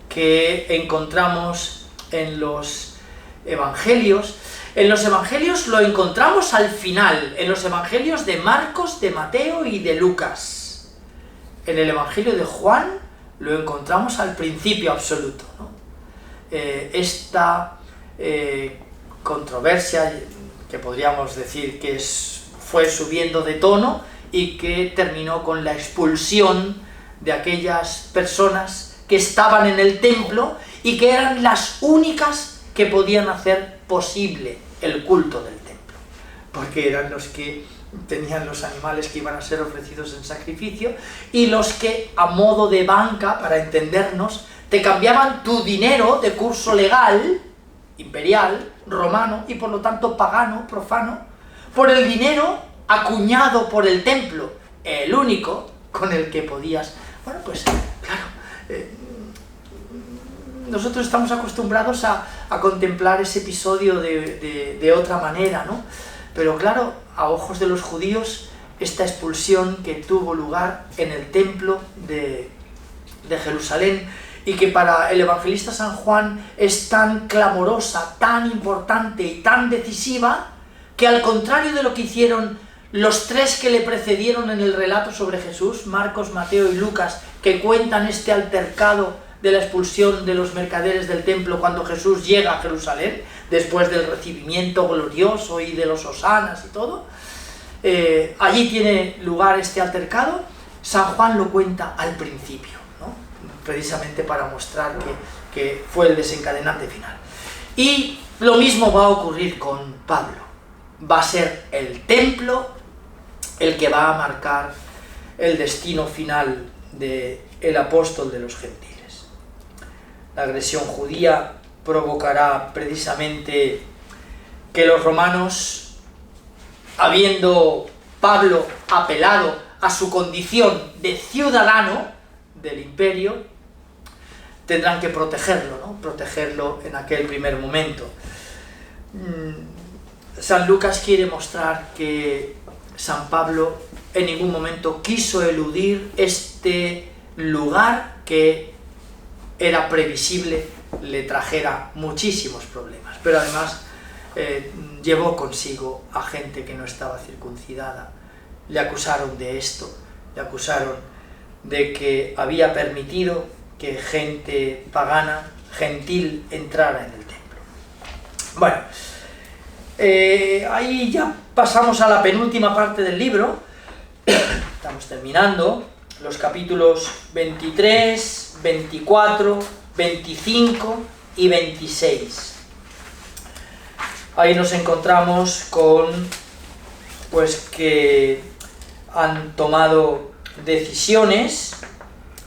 que encontramos en los evangelios. En los evangelios lo encontramos al final, en los evangelios de Marcos, de Mateo y de Lucas. En el evangelio de Juan lo encontramos al principio absoluto, ¿no? Esta controversia, que podríamos decir que fue subiendo de tono y que terminó con la expulsión de aquellas personas que estaban en el templo y que eran las únicas que podían hacer posible el culto del templo, porque eran los que tenían los animales que iban a ser ofrecidos en sacrificio y los que, a modo de banca, para entendernos, te cambiaban tu dinero de curso legal, imperial, romano y por lo tanto pagano, profano, por el dinero acuñado por el templo, el único con el que podías... Bueno, pues claro, nosotros estamos acostumbrados a contemplar ese episodio de otra manera, ¿no? Pero claro, a ojos de los judíos, esta expulsión que tuvo lugar en el templo de Jerusalén y que para el evangelista San Juan es tan clamorosa, tan importante y tan decisiva, que al contrario de lo que hicieron los 3 que le precedieron en el relato sobre Jesús, Marcos, Mateo y Lucas, que cuentan este altercado de la expulsión de los mercaderes del templo cuando Jesús llega a Jerusalén, después del recibimiento glorioso y de los hosanas y todo, allí tiene lugar este altercado. San Juan lo cuenta al principio, ¿no? Precisamente para mostrar que fue el desencadenante final. Y lo mismo va a ocurrir con Pablo. Va a ser el templo el que va a marcar el destino final del apóstol de los gentiles. La agresión judía provocará precisamente que los romanos, habiendo Pablo apelado a su condición de ciudadano del imperio, tendrán que protegerlo, ¿no? Protegerlo en aquel primer momento. San Lucas quiere mostrar que San Pablo en ningún momento quiso eludir este lugar que era previsible le trajera muchísimos problemas, pero además llevó consigo a gente que no estaba circuncidada. Le acusaron de esto, le acusaron de que había permitido que gente pagana, gentil, entrara en el templo. Bueno, ahí ya pasamos a la penúltima parte del libro. Estamos terminando los capítulos 23, 24, 25 y 26. ahí nos encontramos con pues que han tomado decisiones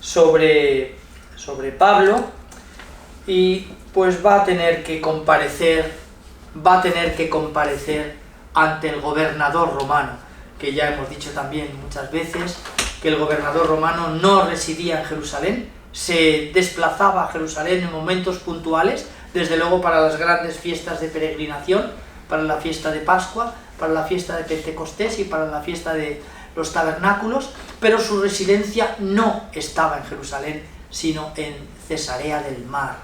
sobre Pablo y pues va a tener que comparecer ante el gobernador romano, que ya hemos dicho también muchas veces que el gobernador romano no residía en Jerusalén, se desplazaba a Jerusalén en momentos puntuales, desde luego para las grandes fiestas de peregrinación, para la fiesta de Pascua, para la fiesta de Pentecostés y para la fiesta de los tabernáculos, pero su residencia no estaba en Jerusalén, sino en Cesarea del Mar,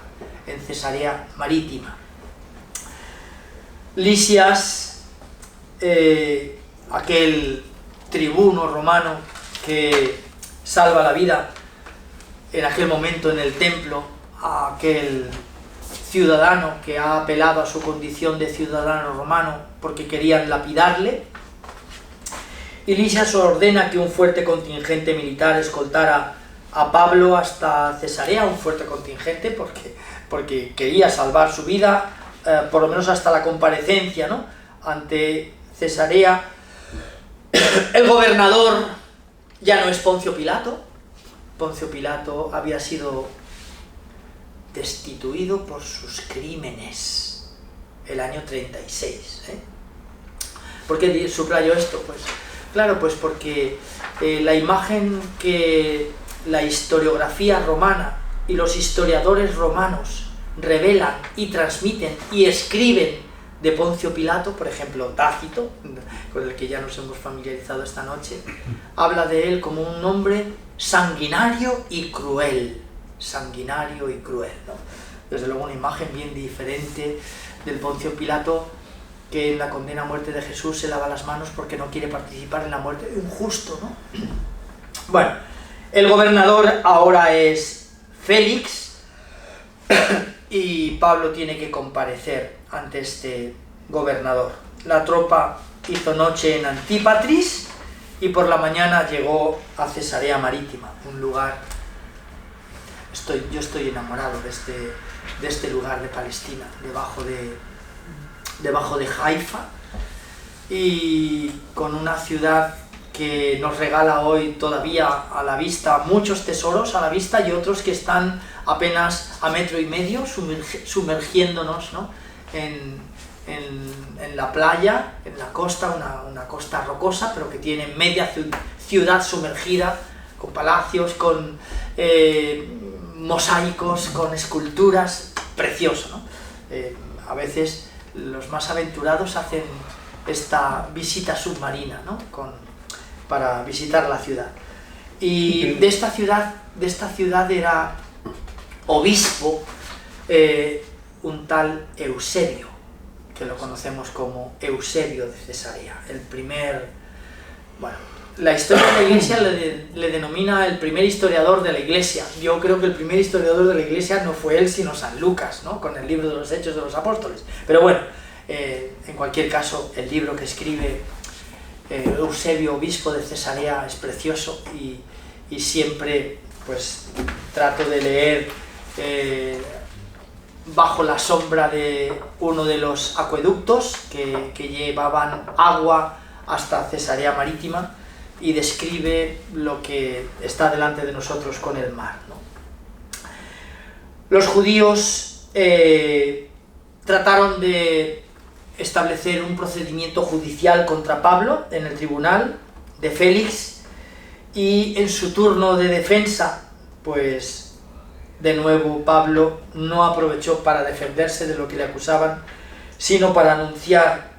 en Cesarea Marítima. Lisias, aquel tribuno romano que salva la vida en aquel momento en el templo a aquel ciudadano que ha apelado a su condición de ciudadano romano porque querían lapidarle, y Lisias ordena que un fuerte contingente militar escoltara a Pablo hasta Cesarea, un fuerte contingente porque quería salvar su vida, por lo menos hasta la comparecencia, ¿no?, ante Cesarea. El gobernador ya no es Poncio Pilato. Poncio Pilato había sido destituido por sus crímenes el año 36. ¿Por qué subrayo esto? Pues claro, pues porque la imagen que la historiografía romana y los historiadores romanos revelan y transmiten y escriben de Poncio Pilato, por ejemplo Tácito, con el que ya nos hemos familiarizado esta noche, habla de él como un hombre sanguinario y cruel, ¿no? Desde luego una imagen bien diferente del Poncio Pilato que en la condena a muerte de Jesús se lava las manos porque no quiere participar en la muerte de un justo, ¿no? Bueno, el gobernador ahora es Félix y Pablo tiene que comparecer ante este gobernador. La tropa hizo noche en Antípatris y por la mañana llegó a Cesarea Marítima, un lugar... Yo estoy enamorado de este lugar de Palestina, debajo de Haifa, y con una ciudad que nos regala hoy todavía a la vista muchos tesoros a la vista y otros que están apenas a 1,5 metros sumergiéndonos, ¿no?, en la playa, en la costa, una costa rocosa, pero que tiene media ciudad sumergida, con palacios, con mosaicos, con esculturas, precioso, ¿no? A veces los más aventurados hacen esta visita submarina, ¿no?, para visitar la ciudad. Y de esta ciudad era obispo un tal Eusebio, que lo conocemos como Eusebio de Cesarea, el primer... Bueno, la historia de la Iglesia le denomina el primer historiador de la Iglesia. Yo creo que el primer historiador de la Iglesia no fue él, sino San Lucas, ¿no?, con el libro de los Hechos de los Apóstoles. Pero bueno, en cualquier caso, el libro que escribe Eusebio, obispo de Cesarea, es precioso y siempre pues trato de leer bajo la sombra de uno de los acueductos que llevaban agua hasta Cesarea Marítima, y describe lo que está delante de nosotros con el mar, ¿no? Los judíos trataron de establecer un procedimiento judicial contra Pablo en el tribunal de Félix, y en su turno de defensa, pues de nuevo Pablo no aprovechó para defenderse de lo que le acusaban, sino para anunciar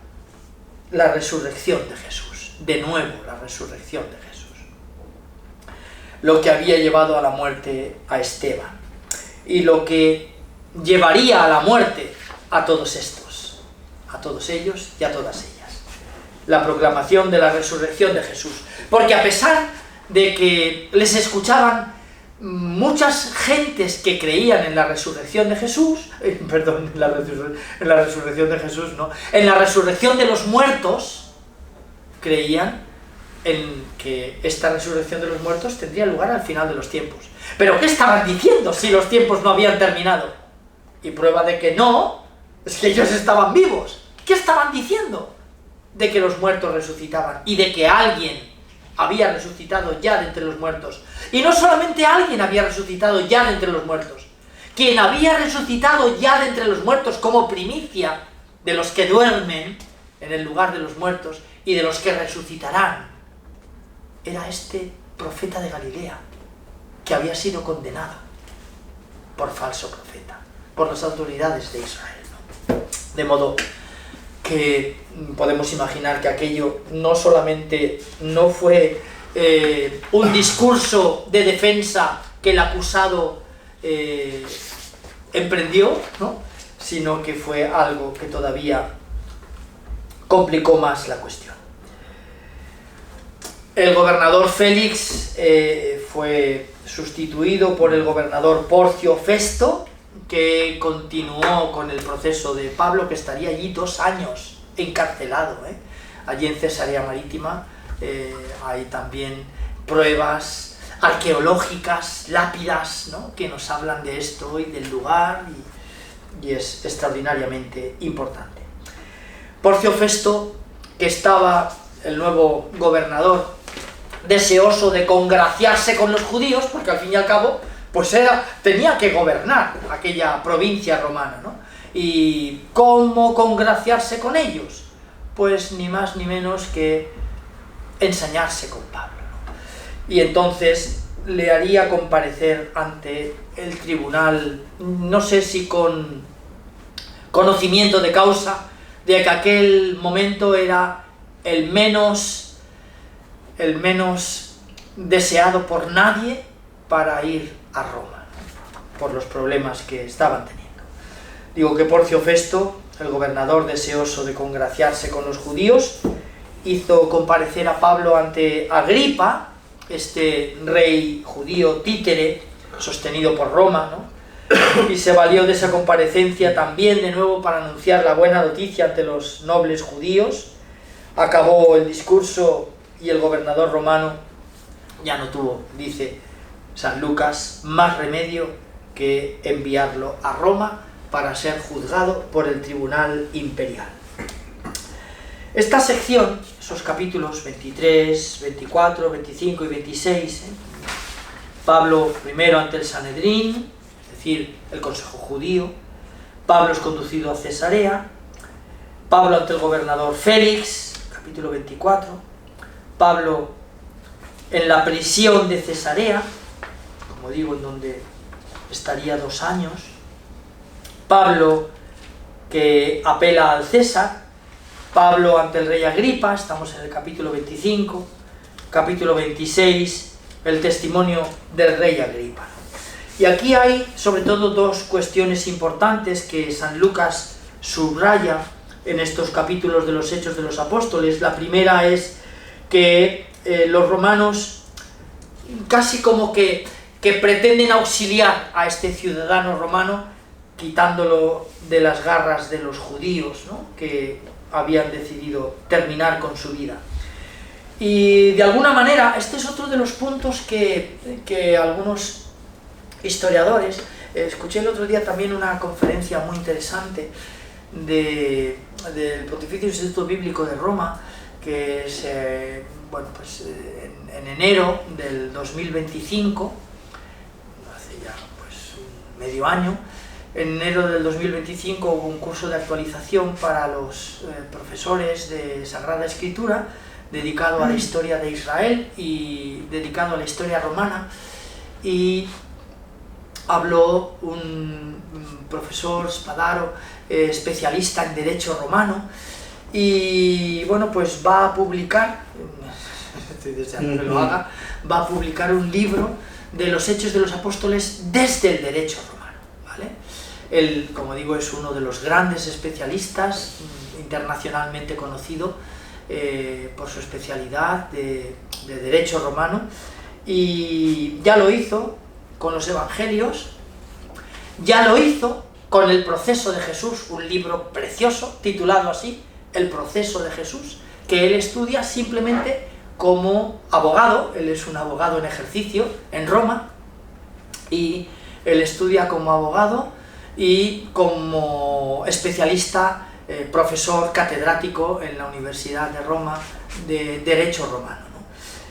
la resurrección de Jesús. De nuevo, la resurrección de Jesús, lo que había llevado a la muerte a Esteban y lo que llevaría a la muerte a todos estos, a todos ellos y a todas ellas. La proclamación de la resurrección de Jesús, porque a pesar de que les escuchaban muchas gentes que creían en la resurrección de Jesús, perdón, en la resurrección de Jesús, no, en la resurrección de los muertos, creían en que esta resurrección de los muertos tendría lugar al final de los tiempos. ¿Pero qué estaban diciendo si los tiempos no habían terminado? Y prueba de que no, es que ellos estaban vivos. ¿Qué estaban diciendo? De que los muertos resucitaban y de que alguien había resucitado ya de entre los muertos. Y no solamente alguien había resucitado ya de entre los muertos. Quien había resucitado ya de entre los muertos como primicia de los que duermen en el lugar de los muertos y de los que resucitarán, era este profeta de Galilea, que había sido condenado por falso profeta, por las autoridades de Israel, ¿no? De modo que podemos imaginar que aquello no solamente no fue un discurso de defensa que el acusado emprendió, ¿no? Sino que fue algo que todavía complicó más la cuestión. El gobernador Félix fue sustituido por el gobernador Porcio Festo, que continuó con el proceso de Pablo, que estaría allí 2 años encarcelado. Allí en Cesarea Marítima hay también pruebas arqueológicas, lápidas, ¿no?, que nos hablan de esto y del lugar, y es extraordinariamente importante. Porcio Festo, que estaba el nuevo gobernador deseoso de congraciarse con los judíos, porque al fin y al cabo pues tenía que gobernar aquella provincia romana, ¿no? ¿Y cómo congraciarse con ellos? Pues ni más ni menos que ensañarse con Pablo, ¿no? Y entonces le haría comparecer ante el tribunal, no sé si con conocimiento de causa, de que aquel momento era el menos deseado por nadie para ir a Roma, por los problemas que estaban teniendo. Digo que Porcio Festo, el gobernador deseoso de congraciarse con los judíos, hizo comparecer a Pablo ante Agripa, este rey judío títere, sostenido por Roma, ¿no? Y se valió de esa comparecencia también de nuevo para anunciar la buena noticia ante los nobles judíos. Acabó el discurso y el gobernador romano ya no tuvo, dice San Lucas, más remedio que enviarlo a Roma para ser juzgado por el tribunal imperial. Esta sección, esos capítulos 23, 24, 25 y 26, Pablo primero ante el Sanedrín, es decir, el consejo judío, Pablo es conducido a Cesarea, Pablo ante el gobernador Félix, capítulo 24, Pablo en la prisión de Cesarea, como digo, en donde estaría 2 años, Pablo que apela al César, Pablo ante el rey Agripa, estamos en el capítulo 25, capítulo 26, el testimonio del rey Agripa. Y aquí hay sobre todo 2 cuestiones importantes que San Lucas subraya en estos capítulos de los Hechos de los Apóstoles. La primera es que los romanos casi como que pretenden auxiliar a este ciudadano romano, quitándolo de las garras de los judíos, ¿no?, que habían decidido terminar con su vida. Y de alguna manera, este es otro de los puntos que algunos historiadores, escuché el otro día también una conferencia muy interesante del Pontificio Instituto Bíblico de Roma, que es en enero del 2025, hace ya medio año. En enero del 2025 hubo un curso de actualización para los profesores de Sagrada Escritura, dedicado a la historia de Israel y dedicado a la historia romana, y habló un profesor Spadaro, especialista en derecho romano, y bueno, pues va a publicar, estoy deseando que lo haga, va a publicar un libro de los Hechos de los Apóstoles desde el derecho romano, ¿vale? Él, como digo, es uno de los grandes especialistas, internacionalmente conocido por su especialidad de derecho romano, y ya lo hizo con los Evangelios, ya lo hizo con el proceso de Jesús, un libro precioso titulado así, El proceso de Jesús, que él estudia simplemente como abogado. Él es un abogado en ejercicio en Roma, y él estudia como abogado y como especialista profesor catedrático en la Universidad de Roma de Derecho Romano, ¿no?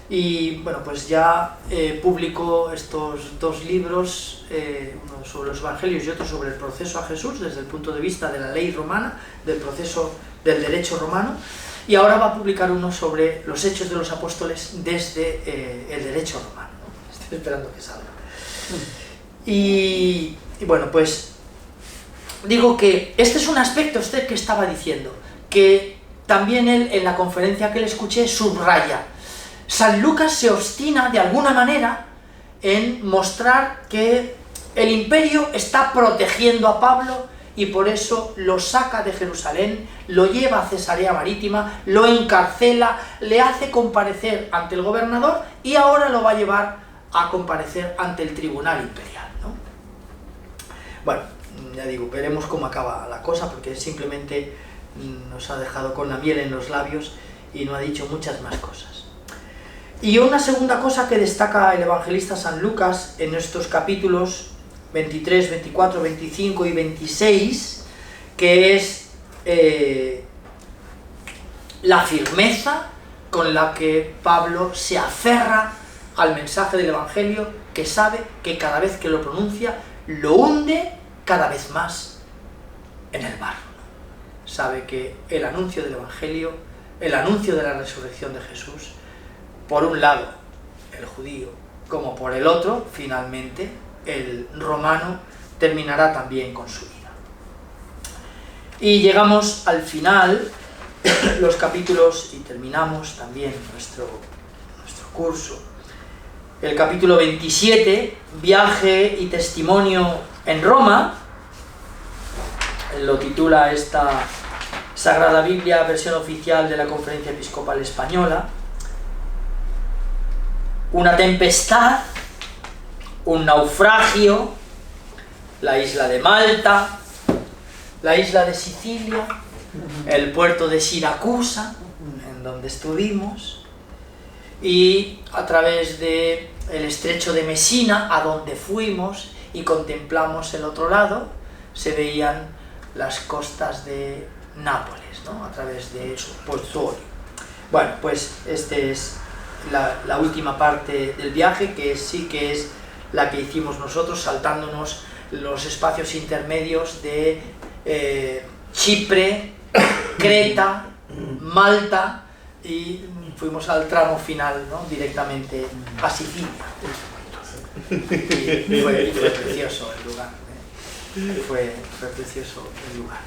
Y bueno, pues ya publicó estos dos libros, uno sobre los evangelios y otro sobre el proceso a Jesús desde el punto de vista de la ley romana, del proceso del derecho romano, y ahora va a publicar uno sobre los hechos de los apóstoles desde el derecho romano, ¿no? Estoy esperando que salga. Y bueno, pues digo que este es un aspecto que estaba diciendo, que también él en la conferencia que le escuché subraya. San Lucas se obstina de alguna manera en mostrar que el imperio está protegiendo a Pablo y por eso lo saca de Jerusalén, lo lleva a Cesarea Marítima, lo encarcela, le hace comparecer ante el gobernador y ahora lo va a llevar a comparecer ante el tribunal imperial, ¿no? Bueno, ya digo, veremos cómo acaba la cosa, porque simplemente nos ha dejado con la miel en los labios y no ha dicho muchas más cosas. Y una segunda cosa que destaca el evangelista San Lucas en estos capítulos 23, 24, 25 y 26, que es la firmeza con la que Pablo se aferra al mensaje del evangelio, que sabe que cada vez que lo pronuncia lo hunde cada vez más en el barro. Sabe que el anuncio del evangelio, el anuncio de la resurrección de Jesús, por un lado el judío, como por el otro, finalmente, el romano, terminará también con su vida. Y llegamos al final, los capítulos, y terminamos también nuestro curso. El capítulo 27, viaje y testimonio en Roma, lo titula esta Sagrada Biblia, versión oficial de la Conferencia Episcopal Española. Una tempestad, un naufragio, la isla de Malta, la isla de Sicilia, el puerto de Siracusa, en donde estuvimos, y a través del estrecho de Mesina, a donde fuimos y contemplamos el otro lado, se veían las costas de Nápoles, ¿no? A través de Pozzuoli. Bueno, pues este es la última parte del viaje, que sí que es la que hicimos nosotros, saltándonos los espacios intermedios de Chipre, Creta, Malta, y fuimos al tramo final, ¿no? Directamente a Sicilia. Y fue precioso el lugar, ¿eh? Fue precioso el lugar.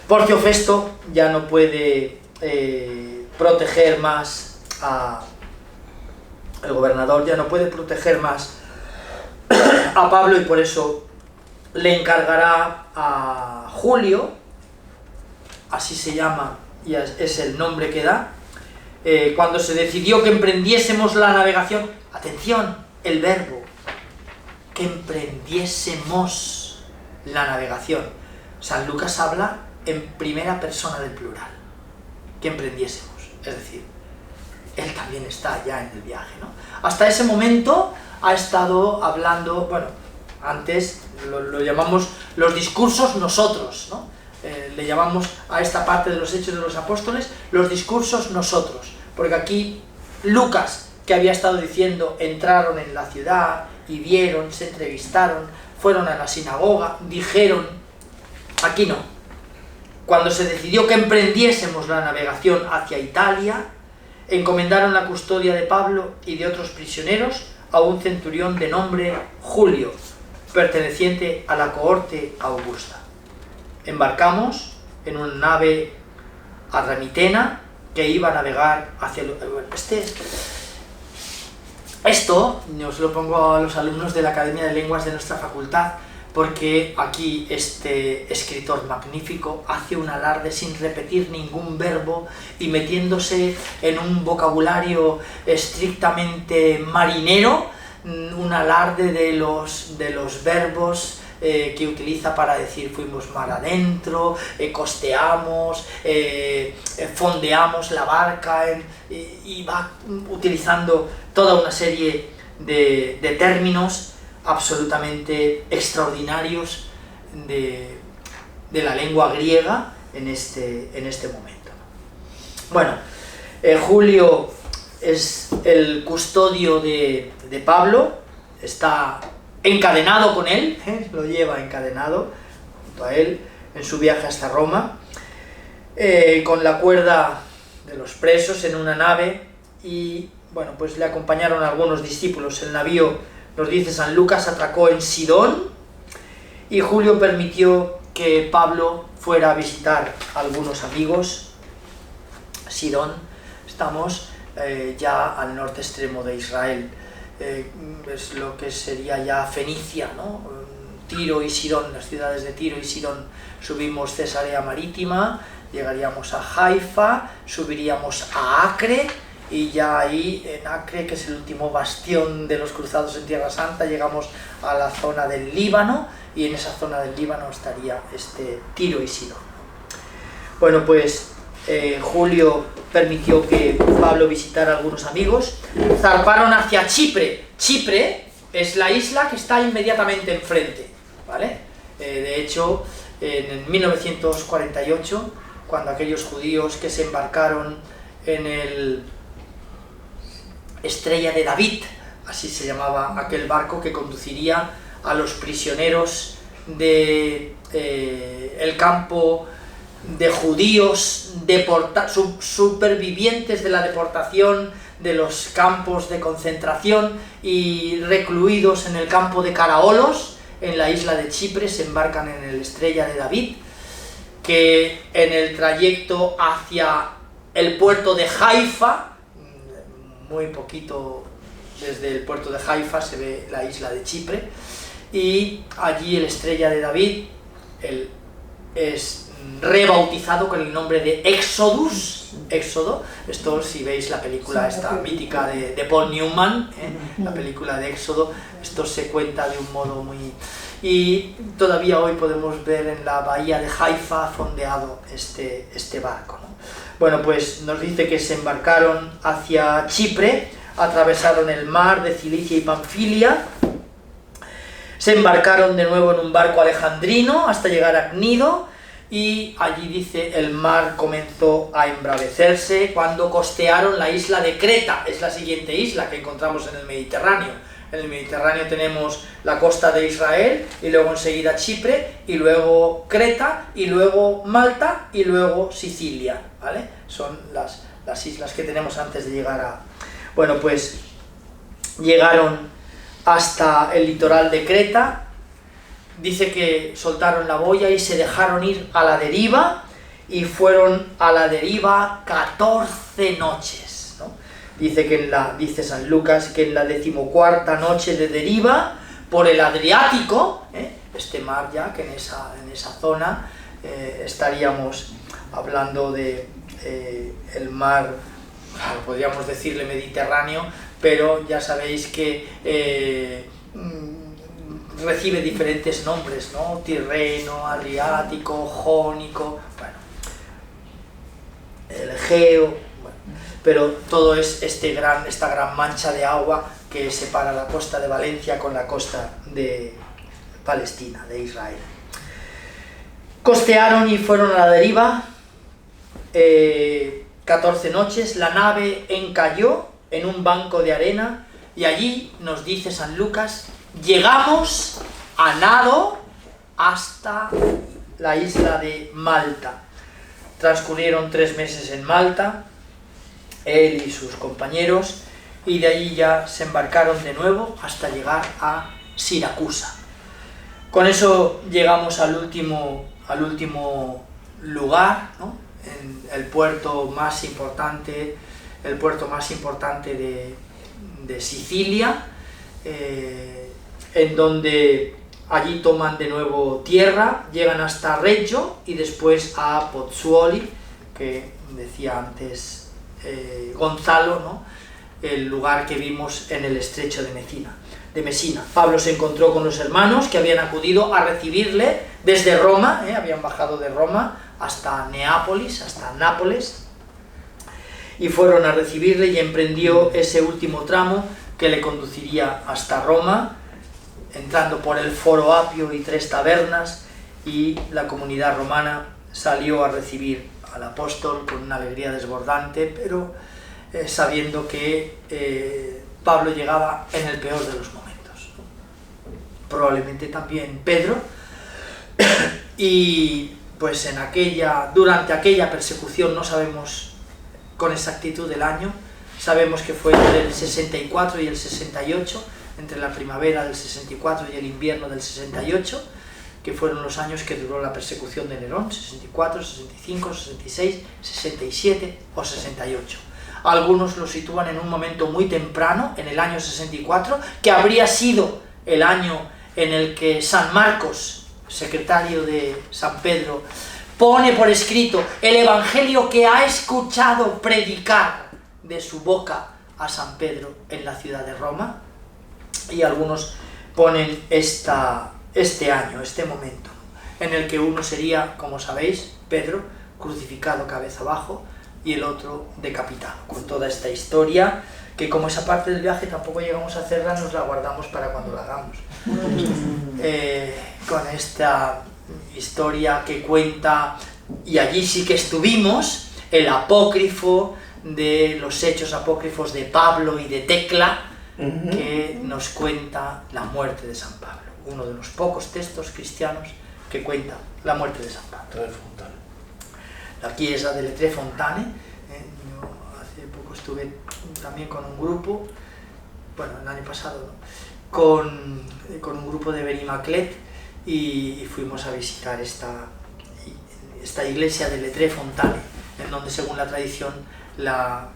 Porcio Festo ya no puede proteger más el gobernador ya no puede proteger más a Pablo, y por eso le encargará a Julio, así se llama y es el nombre que da, cuando se decidió que emprendiésemos la navegación. Atención, el verbo, que emprendiésemos la navegación. San Lucas habla en primera persona del plural, que emprendiésemos, es decir, él también está ya en el viaje, ¿no? Hasta ese momento ha estado hablando, bueno, antes lo llamamos los discursos nosotros, ¿no? Le llamamos a esta parte de los Hechos de los Apóstoles los discursos nosotros, porque aquí Lucas, que había estado diciendo, entraron en la ciudad y vieron, se entrevistaron, fueron a la sinagoga, dijeron, aquí no. Cuando se decidió que emprendiésemos la navegación hacia Italia, encomendaron la custodia de Pablo y de otros prisioneros a un centurión de nombre Julio, perteneciente a la cohorte augusta. Embarcamos en una nave adramitena que iba a navegar hacia el... Esto os lo pongo a los alumnos de la Academia de Lenguas de nuestra facultad, porque aquí este escritor magnífico hace un alarde sin repetir ningún verbo y metiéndose en un vocabulario estrictamente marinero, un alarde de los verbos que utiliza para decir fuimos mar adentro, costeamos, fondeamos la barca, y va utilizando toda una serie de términos absolutamente extraordinarios de la lengua griega, en este momento. Bueno, Julio es el custodio de Pablo, está encadenado con él, lo lleva encadenado junto a él en su viaje hasta Roma, con la cuerda de los presos en una nave, y bueno, pues le acompañaron algunos discípulos. El navío, nos dice San Lucas, atracó en Sidón, y Julio permitió que Pablo fuera a visitar a algunos amigos. Sidón, estamos ya al norte extremo de Israel, es lo que sería ya Fenicia, ¿no? Tiro y Sidón, las ciudades de Tiro y Sidón. Subimos Cesarea Marítima, llegaríamos a Haifa, subiríamos a Acre, y ya ahí en Acre, que es el último bastión de los cruzados en Tierra Santa, llegamos a la zona del Líbano, y en esa zona del Líbano estaría Tiro y Sidón. Bueno, pues Julio permitió que Pablo visitara a algunos amigos. Zarparon hacia Chipre. Chipre es la isla que está inmediatamente enfrente, ¿vale? De hecho, en 1948, cuando aquellos judíos que se embarcaron en el Estrella de David, así se llamaba aquel barco que conduciría a los prisioneros de el campo de judíos supervivientes de la deportación de los campos de concentración y recluidos en el campo de Caraolos, en la isla de Chipre, se embarcan en el Estrella de David, que en el trayecto hacia el puerto de Haifa, muy poquito desde el puerto de Haifa se ve la isla de Chipre, y allí el Estrella de David es rebautizado con el nombre de Éxodo. Esto, si veis la película esta mítica de Paul Newman, la película de Éxodo, esto se cuenta de un modo muy... Y todavía hoy podemos ver en la bahía de Haifa fondeado este barco, ¿no? Bueno, pues nos dice que se embarcaron hacia Chipre, atravesaron el mar de Cilicia y Panfilia, se embarcaron de nuevo en un barco alejandrino hasta llegar a Cnido, y allí dice el mar comenzó a embravecerse cuando costearon la isla de Creta. Es la siguiente isla que encontramos en el Mediterráneo. En el Mediterráneo tenemos la costa de Israel, y luego enseguida Chipre, y luego Creta, y luego Malta, y luego Sicilia, ¿vale? Son las islas que tenemos antes de llegar a... Bueno, pues llegaron hasta el litoral de Creta. Dice que soltaron la boya y se dejaron ir a la deriva, y fueron a la deriva 14 noches, ¿no? Dice San Lucas que en la 14ª noche de deriva por el Adriático, este mar ya, que en esa zona estaríamos hablando de el mar, claro, podríamos decirle Mediterráneo, pero ya sabéis que recibe diferentes nombres, ¿no? Tirreno, Adriático, Jónico, bueno, el Egeo, bueno, pero todo es esta gran mancha de agua que separa la costa de Valencia con la costa de Palestina, de Israel. Costearon y fueron a la deriva 14 noches, la nave encalló en un banco de arena, y allí, nos dice San Lucas, llegamos a nado hasta la isla de Malta. Transcurrieron 3 meses en Malta, él y sus compañeros, y de allí ya se embarcaron de nuevo hasta llegar a Siracusa. Con eso llegamos al último lugar, ¿no? En el puerto más importante, de Sicilia, en donde allí toman de nuevo tierra, llegan hasta Reggio y después a Pozzuoli, que decía antes Gonzalo, ¿no? El lugar que vimos en el estrecho de Mesina. Pablo se encontró con los hermanos que habían acudido a recibirle desde Roma, habían bajado de Roma hasta Nápoles, y fueron a recibirle, y emprendió ese último tramo que le conduciría hasta Roma, entrando por el Foro Apio y 3 tabernas, y la comunidad romana salió a recibir al apóstol con una alegría desbordante, pero sabiendo que Pablo llegaba en el peor de los momentos, ¿no? Probablemente también Pedro, y pues durante aquella persecución, no sabemos con exactitud el año, sabemos que fue entre el 64 y el 68, entre la primavera del 64 y el invierno del 68, que fueron los años que duró la persecución de Nerón, 64, 65, 66, 67 o 68. Algunos lo sitúan en un momento muy temprano, en el año 64, que habría sido el año en el que San Marcos, secretario de San Pedro, pone por escrito el evangelio que ha escuchado predicar de su boca a San Pedro en la ciudad de Roma, y algunos ponen este año, este momento, en el que uno sería, como sabéis, Pedro, crucificado cabeza abajo, y el otro decapitado, con toda esta historia, que como esa parte del viaje tampoco llegamos a hacerla, nos la guardamos para cuando la hagamos. Con esta historia que cuenta, y allí sí que estuvimos, el apócrifo de los hechos apócrifos de Pablo y de Tecla, que nos cuenta la muerte de San Pablo, uno de los pocos textos cristianos que cuenta la muerte de San Pablo. La Chiesa delle Tre Fontane. Yo hace poco estuve también con un grupo, bueno, el año pasado, ¿no? con un grupo de Benimaclet, y fuimos a visitar esta iglesia de Le Tre Fontane, en donde, según la tradición, una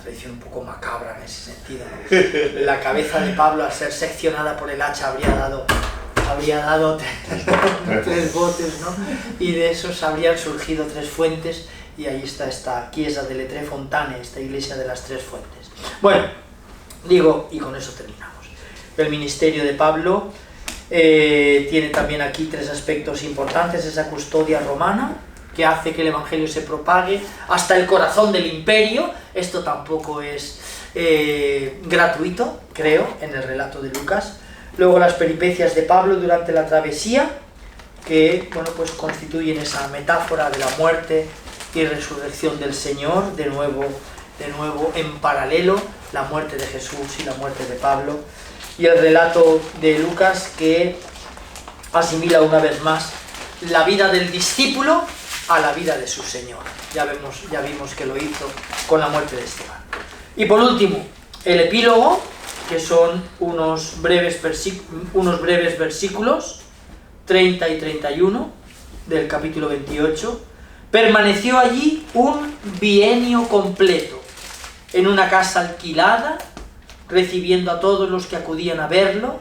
tradición un poco macabra en ese sentido, ¿no? La cabeza de Pablo, al ser seccionada por el hacha, habría dado tres botes, ¿no? Y de esos habrían surgido tres fuentes, y ahí está esta Chiesa delle Tre Fontane, esta iglesia de las tres fuentes. Bueno, digo, y con eso terminamos. El ministerio de Pablo tiene también aquí tres aspectos importantes: esa custodia romana, que hace que el evangelio se propague hasta el corazón del imperio. Esto tampoco es gratuito, creo, en el relato de Lucas. Luego las peripecias de Pablo durante la travesía, que bueno, pues constituyen esa metáfora de la muerte y resurrección del Señor, de nuevo en paralelo, la muerte de Jesús y la muerte de Pablo. Y el relato de Lucas, que asimila una vez más la vida del discípulo a la vida de su Señor. Ya vimos que lo hizo con la muerte de Esteban. Y por último, el epílogo, que son unos breves versículos, 30 y 31, del capítulo 28. Permaneció allí un bienio completo, en una casa alquilada, recibiendo a todos los que acudían a verlo,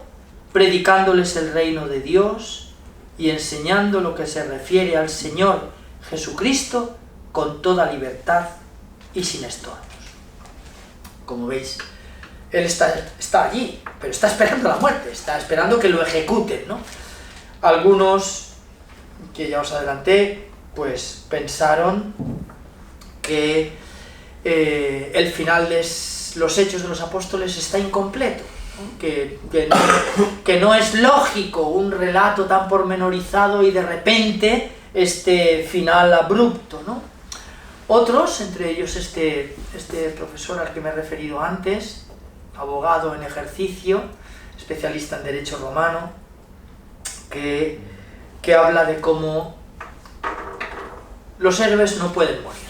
predicándoles el reino de Dios y enseñando lo que se refiere al Señor Jesucristo con toda libertad y sin estorbos. Como veis, él está allí, pero está esperando la muerte, está esperando que lo ejecuten, ¿no? Algunos, que ya os adelanté, pues pensaron que el final de los Hechos de los Apóstoles está incompleto, ¿no? Que no es lógico un relato tan pormenorizado y de repente este final abrupto, ¿no? Otros, entre ellos este profesor al que me he referido antes, abogado en ejercicio, especialista en derecho romano, que habla de cómo los héroes no pueden morir.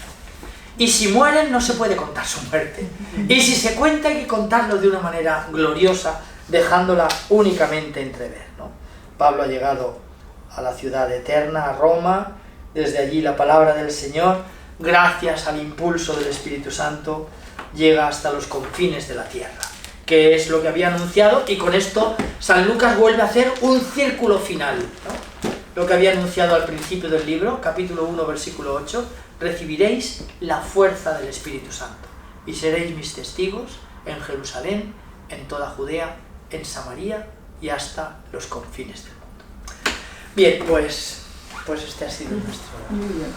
Y si mueren no se puede contar su muerte. Y si se cuenta hay que contarlo de una manera gloriosa, dejándola únicamente entrever, ¿no? Pablo ha llegado a la ciudad eterna, a Roma. Desde allí la palabra del Señor, gracias al impulso del Espíritu Santo, llega hasta los confines de la tierra, que es lo que había anunciado, y con esto San Lucas vuelve a hacer un círculo final, ¿no? Lo que había anunciado al principio del libro, capítulo 1, versículo 8, recibiréis la fuerza del Espíritu Santo, y seréis mis testigos en Jerusalén, en toda Judea, en Samaria y hasta los confines del mundo. Bien, pues este ha sido nuestro... Muy bien.